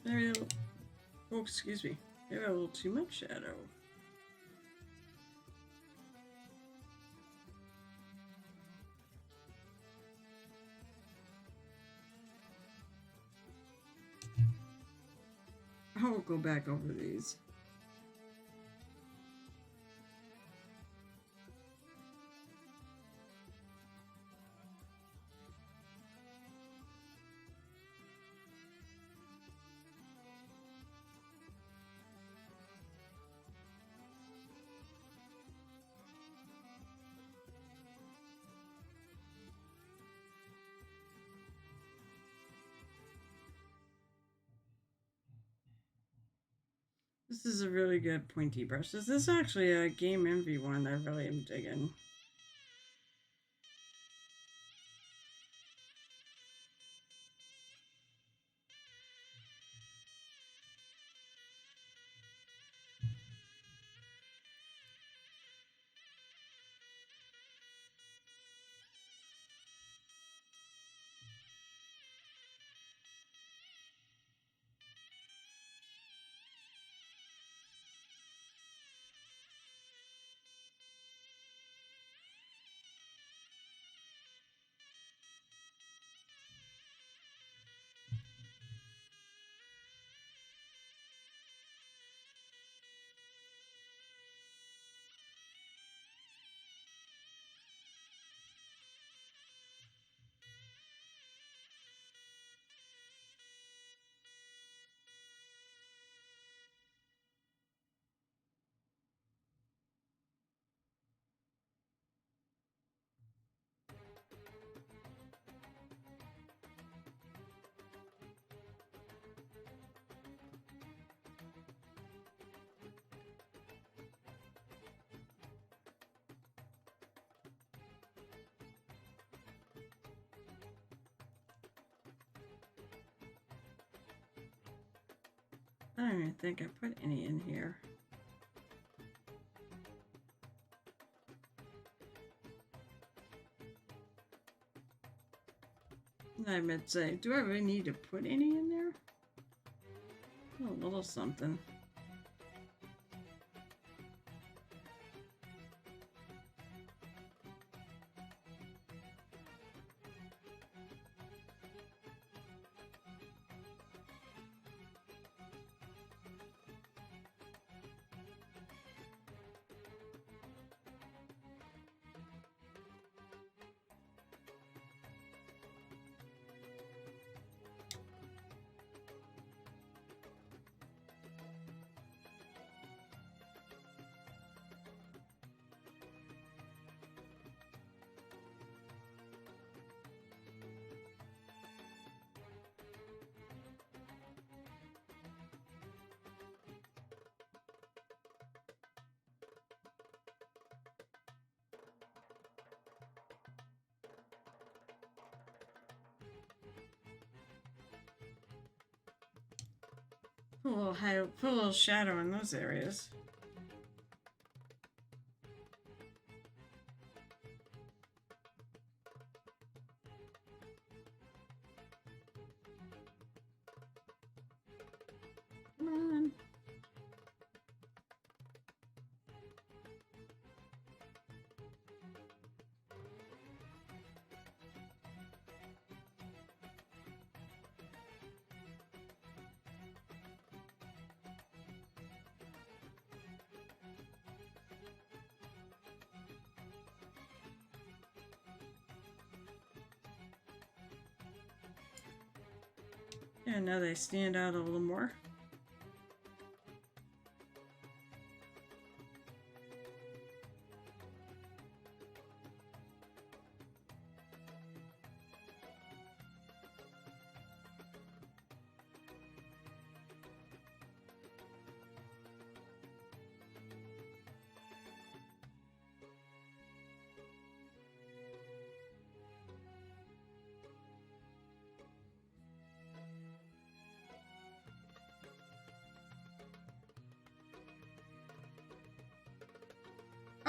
Maybe oh, excuse me. Maybe a little too much shadow. I will go back over these. This is a really good pointy brush. This is actually a Game Envy one I really am digging. I don't even think I put any in here. I meant to say, do I really need to put any in there? Oh, a little something. Put a little shadow in those areas. Come on. Yeah, now they stand out a little more.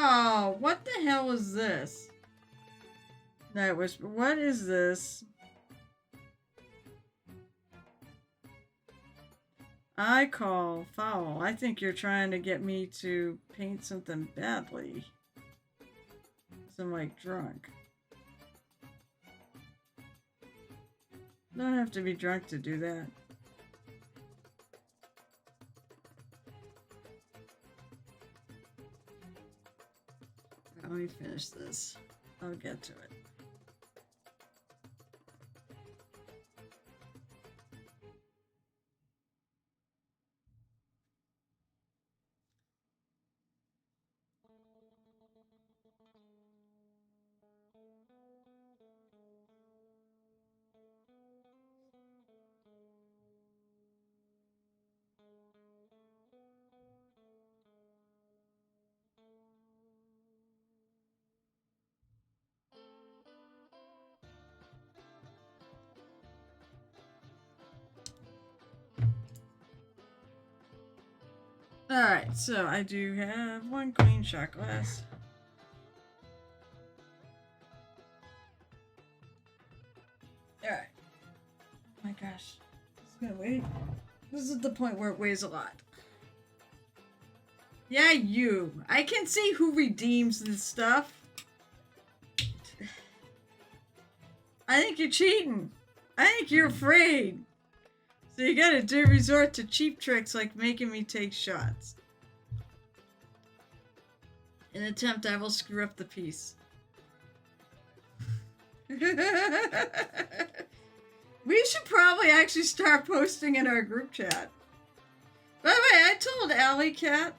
Oh, what the hell was this? What is this? I call foul. I think you're trying to get me to paint something badly. 'Cause I'm like drunk. Don't have to be drunk to do that. Let me finish this. I'll get to it. Alright, so I do have one queen shot glass. Alright. Oh my gosh. This is gonna weigh. This is the point where it weighs a lot. Yeah, you. I can see who redeems this stuff. I think you're cheating. I think you're afraid. So you gotta resort to cheap tricks like making me take shots. In an attempt, I will screw up the piece. We should probably actually start posting in our group chat. By the way, I told Allie Cat,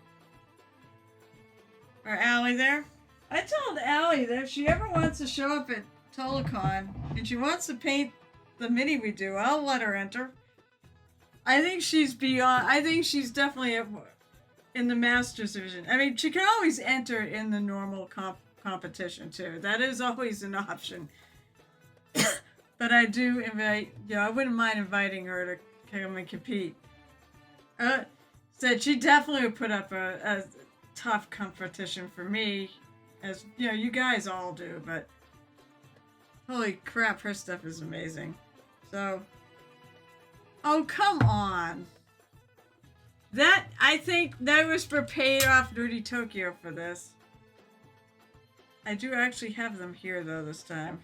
or Allie there, I told Allie that if she ever wants to show up at Telecon and she wants to paint the mini we do, I'll let her enter. I think she's beyond. I think she's definitely in the Masters division. I mean, she can always enter in the normal competition too. That is always an option. But I do invite. Yeah, I wouldn't mind inviting her to come and compete. Said she definitely would put up a tough competition for me, as you know, you guys all do. But holy crap, her stuff is amazing. So, oh come on, that I think that was for paid off Dirty Tokyo for this. I do actually have them here though this time.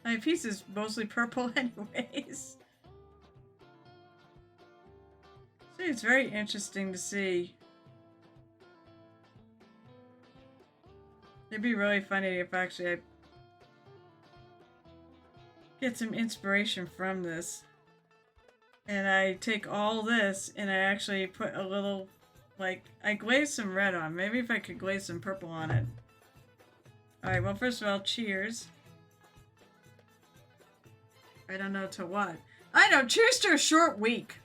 My piece is mostly purple anyways. So it's very interesting to see. It'd be really funny if actually I get some inspiration from this. And I take all this and I actually put a little, like, I glaze some red on. Maybe if I could glaze some purple on it. Alright, well first of all, cheers. I don't know to what. I know, cheers to a short week.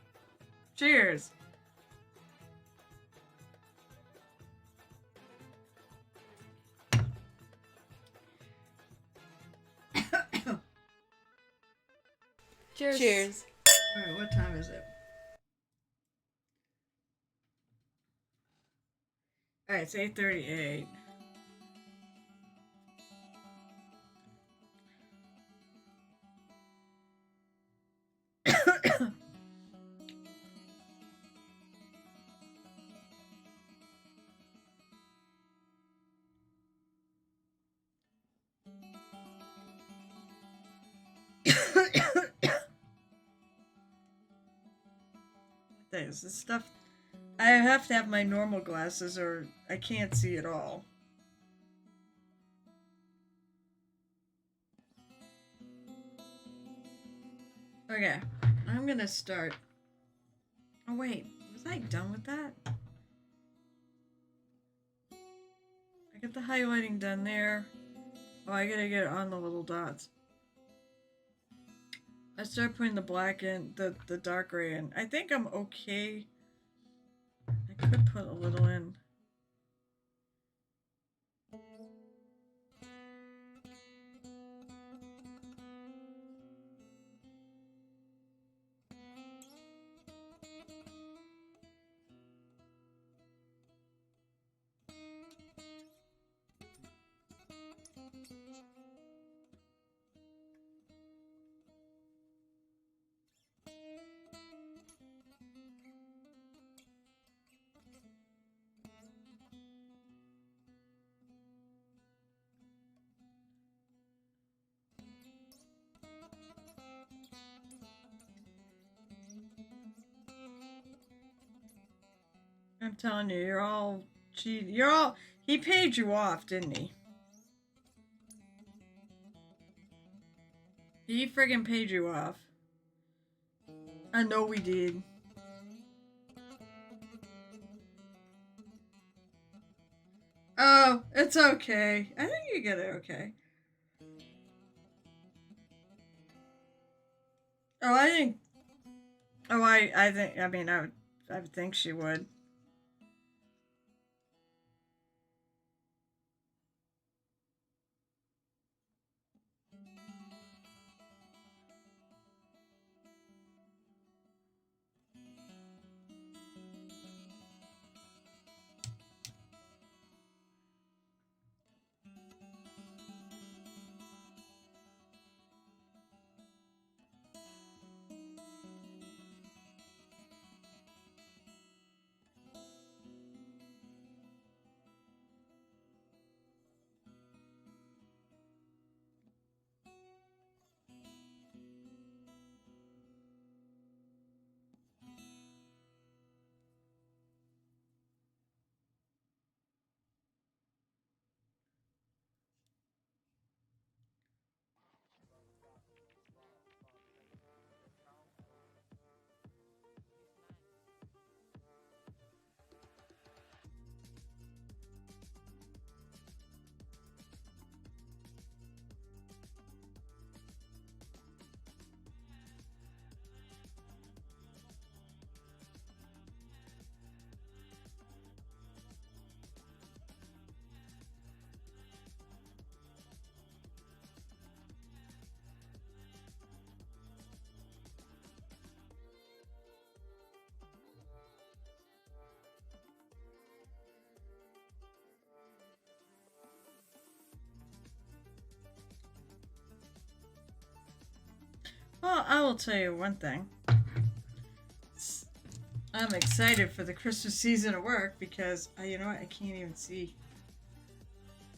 Cheers. Cheers. Cheers. Alright, what time is it? Alright, it's 8:38. This stuff. I have to have my normal glasses or I can't see at all. Okay, I'm gonna start. Oh wait, was I done with that? I got the highlighting done there. Oh, I gotta get it on the little dots. I start putting the black in, the dark gray in. I think I'm okay. I could put a little in. I'm telling you, you're all cheat. You're all. He paid you off, didn't he? He friggin' paid you off. I know we did. Oh, it's okay. I think you get it okay. Oh, I think. Oh, I think. I mean, I would think she would. Well, I will tell you one thing. I'm excited for the Christmas season of work because, you know what, I can't even see.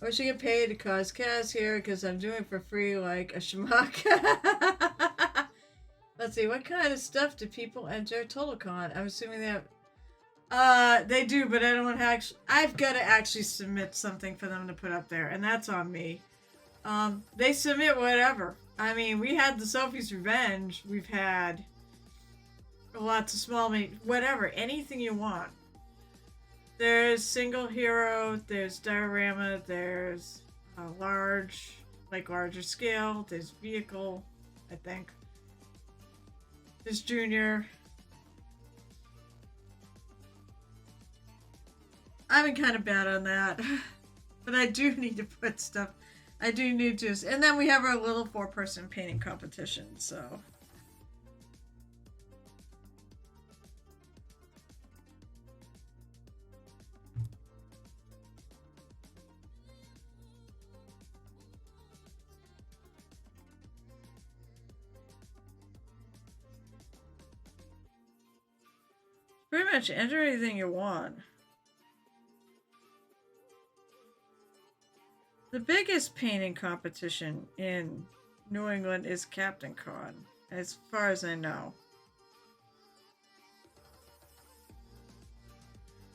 I wish I get paid to cause chaos here because I'm doing it for free like a schmuck. Let's see, what kind of stuff do people enter TotalCon? I'm assuming they do, but I don't actually. I've got to actually submit something for them to put up there, and that's on me. They submit whatever. I mean, we had the Sophie's Revenge. We've had lots of small whatever, anything you want. There's single hero. There's diorama. There's larger scale. There's vehicle, I think. There's junior. I've been kind of bad on that. But I do need to put stuff. I do need to. And then we have our little 4-person painting competition, so. Pretty much enter anything you want. The biggest painting competition in New England is Captain Con, as far as I know.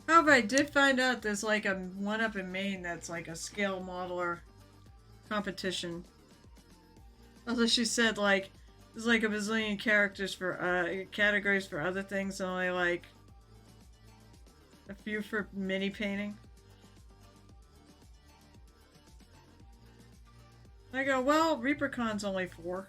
However, I did find out there's like a one up in Maine that's like a scale modeler competition. Although she said like there's like a bazillion characters for categories for other things and only like a few for mini painting. I go, well, ReaperCon's only 4.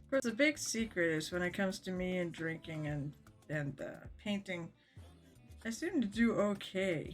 Of course, the big secret is when it comes to me and drinking and painting, I seem to do okay.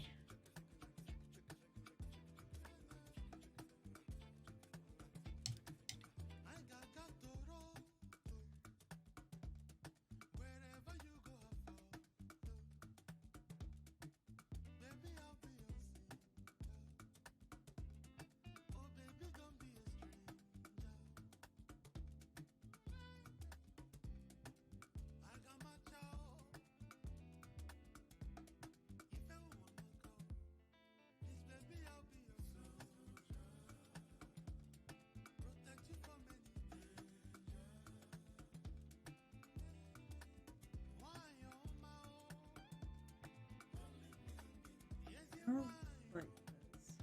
Oh, like this.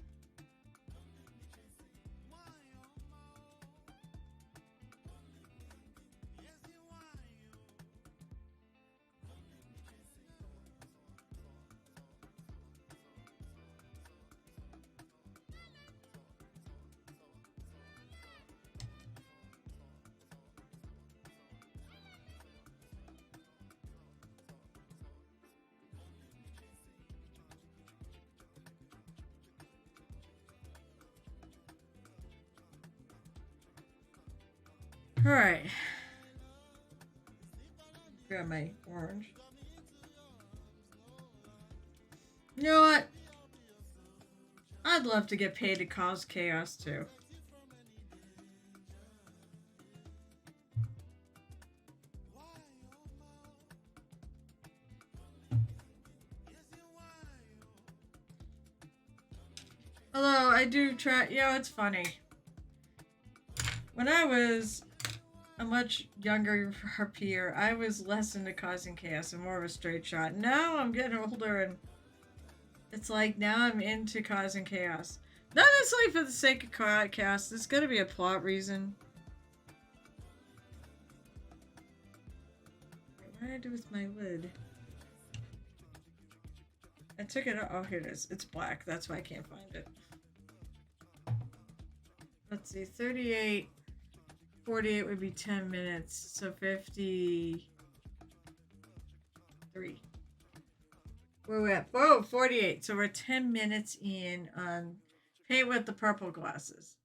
Alright. Grab my orange. You know what? I'd love to get paid to cause chaos too. Although I do try, it's funny. When I was a much younger harpier, I was less into causing chaos and more of a straight shot. Now I'm getting older and it's like now I'm into causing chaos. Not necessarily for the sake of chaos. There's got to be a plot reason. What did I do with my lid? I took it out. Oh, here it is. It's black. That's why I can't find it. Let's see. 38. 48 would be 10 minutes. So 53. Where are we at? Whoa, 48. So we're 10 minutes in on paint with the purple glasses.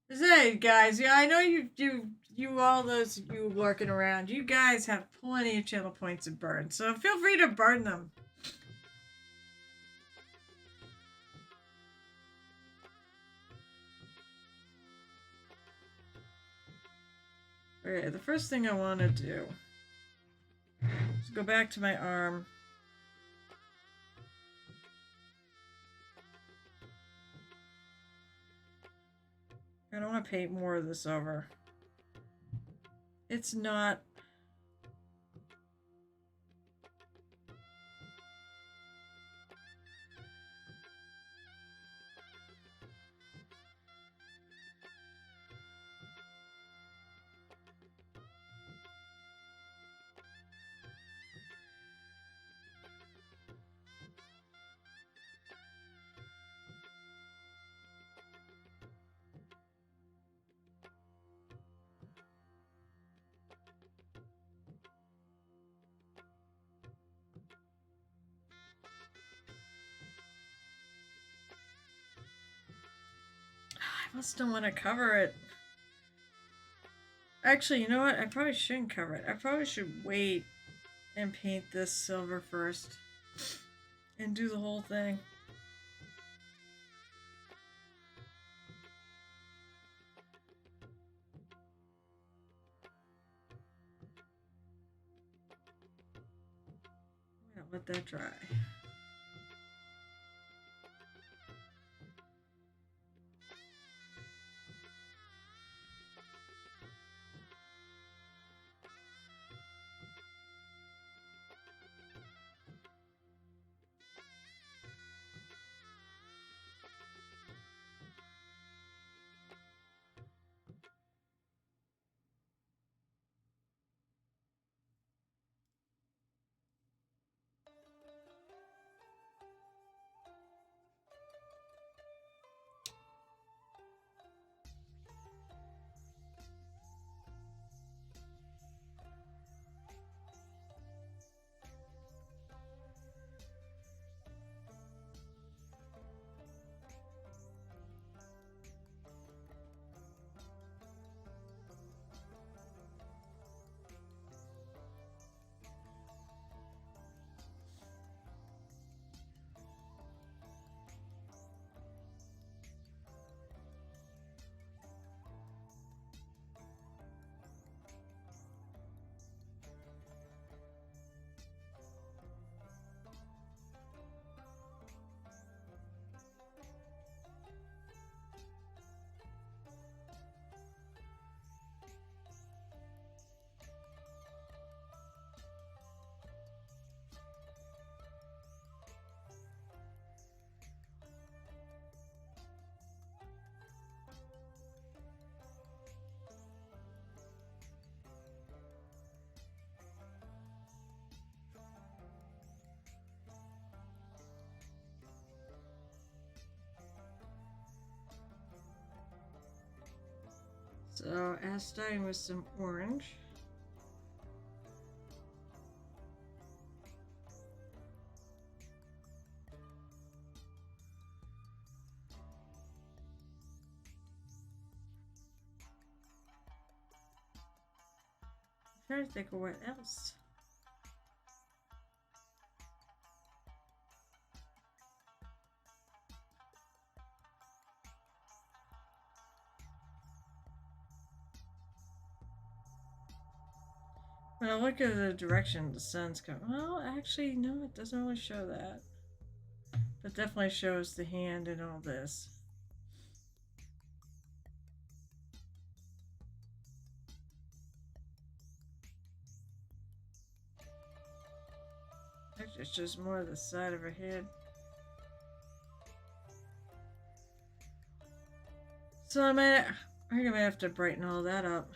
Hey guys, yeah, I know you all those you lurking around. You guys have plenty of channel points to burn, so feel free to burn them. Okay, the first thing I want to do is go back to my arm. I don't want to paint more of this over. It's not... I must don't want to cover it. Actually, you know what? I probably shouldn't cover it. I probably should wait and paint this silver first. And do the whole thing. Yeah, let that dry. So, starting with some orange. I'm trying to think of what else. When I look at the direction the sun's coming, well, actually, no, it doesn't really show that. That definitely shows the hand and all this. Actually, it's just more of the side of her head. So I'm gonna have to brighten all that up.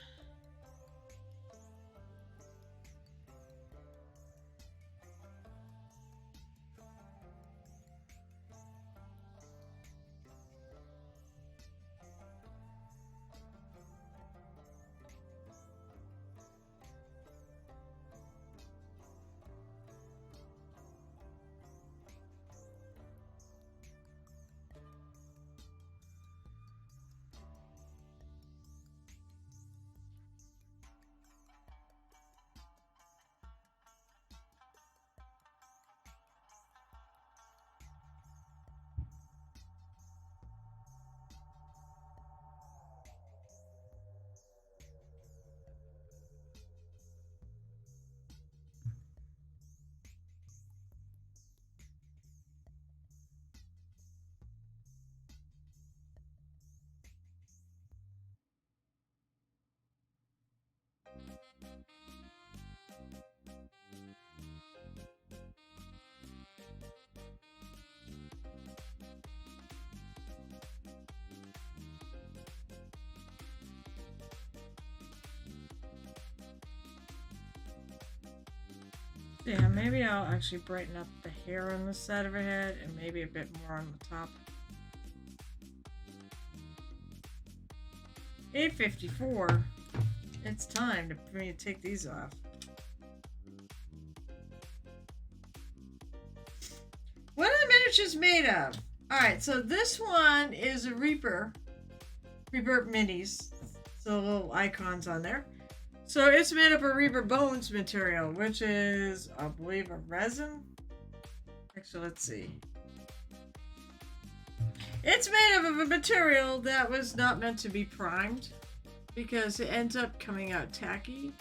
Yeah, maybe I'll actually brighten up the hair on the side of her head and maybe a bit more on the top. 8:54. It's time for me to take these off. What are the miniatures made of? Alright, so this one is a Reaper minis. So little icons on there. So it's made up of Reaper Bones material, which is, I believe, a resin. Actually, let's see. It's made up of a material that was not meant to be primed because it ends up coming out tacky.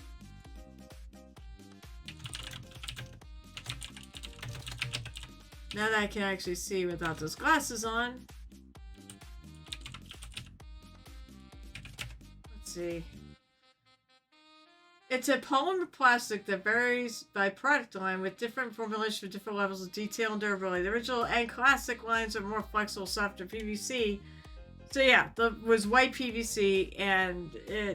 Now that I can actually see without those glasses on. Let's see. It's a polymer plastic that varies by product line with different formulations for different levels of detail and durability. The original and classic lines are more flexible, softer PVC. So yeah, was white PVC, and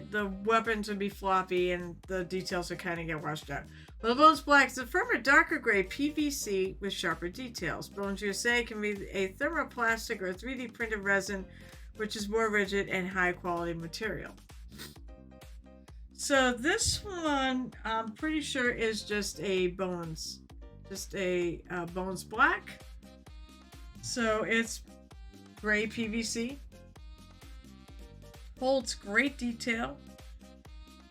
the weapons would be floppy, and the details would kind of get washed out. Well, the Bones Black is a firmer, darker gray PVC with sharper details. Bones USA can be a thermoplastic or 3D printed resin, which is more rigid and high quality material. So this one, I'm pretty sure is just a Bones Black. So it's gray PVC. Holds great detail.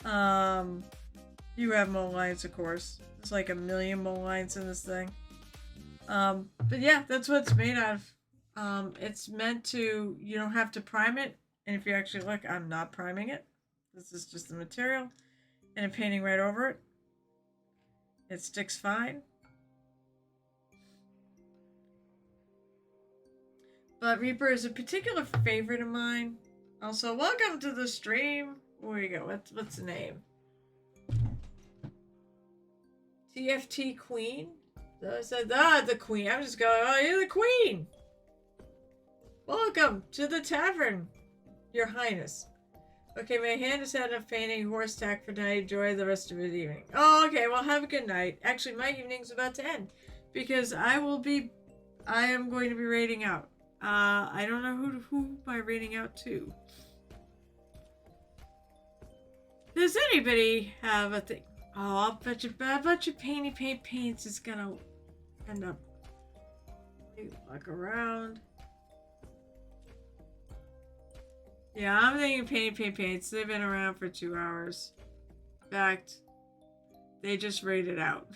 You have mold lines, of course. There's like 1 million mold lines in this thing. But yeah, that's what it's made out of. It's meant to, you don't have to prime it. And if you actually look, I'm not priming it. This is just the material, and I'm painting right over it. It sticks fine. But Reaper is a particular favorite of mine. Also, welcome to the stream. Where you go? What's the name? TFT Queen? So I said, the Queen. I'm just going, oh, you're the Queen. Welcome to the Tavern, Your Highness. Okay, my hand has had enough painting horse tack for tonight. Enjoy the rest of the evening. Oh, okay. Well, have a good night. Actually, my evening's about to end because I am going to be raiding out. I don't know who am I raiding out to. Does anybody have a thing? Oh, I bet you paints is gonna end up. Look around. Yeah, I'm thinking paints. They've been around for 2 hours. In fact, they just raided out.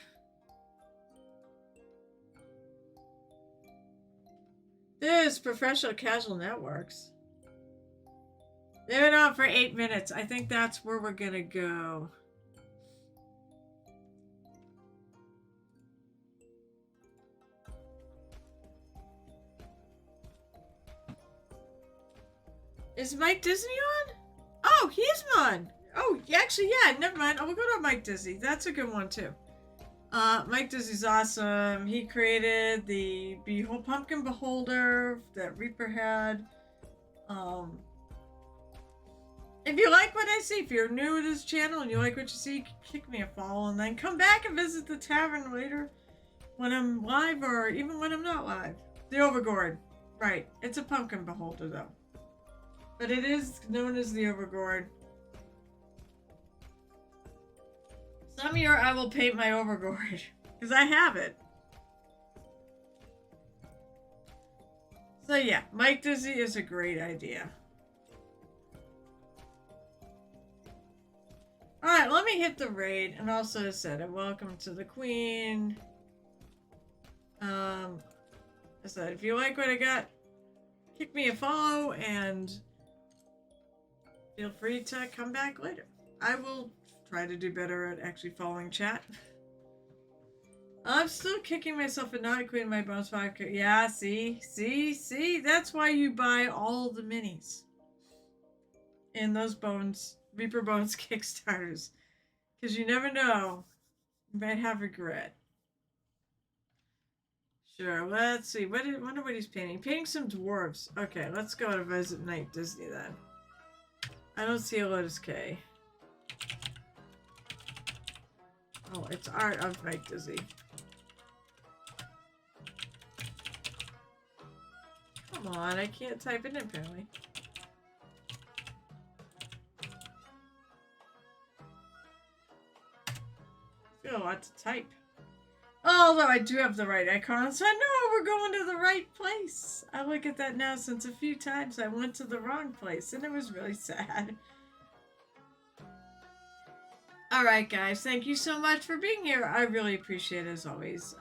This Professional Casual Networks. They've been on for 8 minutes. I think that's where we're gonna go. Is Mike Disney on? Oh, he's on. Oh, actually, yeah, never mind. We'll go to Mike Disney. That's a good one, too. Mike Disney's awesome. He created the pumpkin beholder that Reaper had. If you like what I see, if you're new to this channel and you like what you see, kick me a follow and then come back and visit the tavern later when I'm live or even when I'm not live. The Overgourd. Right. It's a pumpkin beholder, though. But it is known as the Overgourd. Some year I will paint my Overgourd. Because I have it. So yeah, Mike Disney is a great idea. Alright, let me hit the raid. And also said, welcome to the Queen. I said, if you like what I got, kick me a follow and feel free to come back later. I will try to do better at actually following chat. I'm still kicking myself for not including my bonus 5K. Yeah, see? That's why you buy all the minis. In those Reaper Bones Kickstarters. Because you never know. You might have regret. Sure, let's see. Wonder what he's painting. Painting some dwarves. Okay, let's go to visit Night Disney then. I don't see a Lotus K. Oh, it's art of Night Disney. Come on, I can't type it in apparently. I feel a lot to type. Although I do have the right icon, so I know we're going to the right place. I look at that now since a few times I went to the wrong place, and it was really sad. Alright guys, thank you so much for being here. I really appreciate it as always.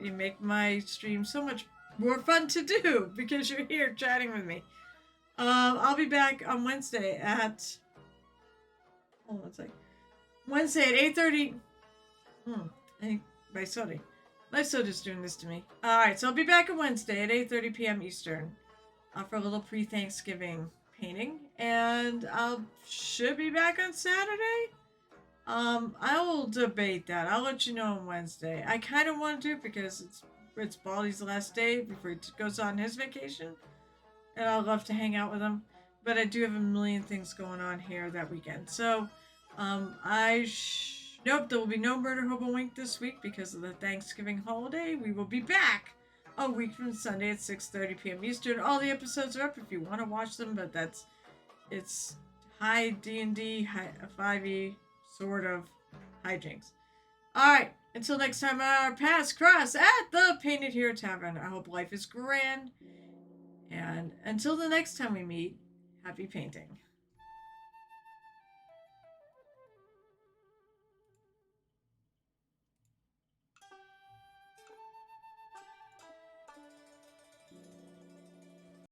You make my stream so much more fun to do because you're here chatting with me. I'll be back on Wednesday at... Hold on a second. Wednesday at 8:30... I think my soda's doing this to me. Alright, so I'll be back on Wednesday at 8:30 p.m. Eastern for a little pre-Thanksgiving painting. And I should be back on Saturday. I will debate that. I'll let you know on Wednesday. I kind of want to do it because it's Baldy's last day before he goes on his vacation. And I'd love to hang out with him. But I do have a million things going on here that weekend. So, nope, there will be no Murder Hobo Wink this week because of the Thanksgiving holiday. We will be back a week from Sunday at 6:30 p.m. Eastern. All the episodes are up if you want to watch them, but it's high D&D, high 5e, sort of hijinks. Alright, until next time, our paths cross at the Painted Hero Tavern. I hope life is grand. And until the next time we meet, happy painting.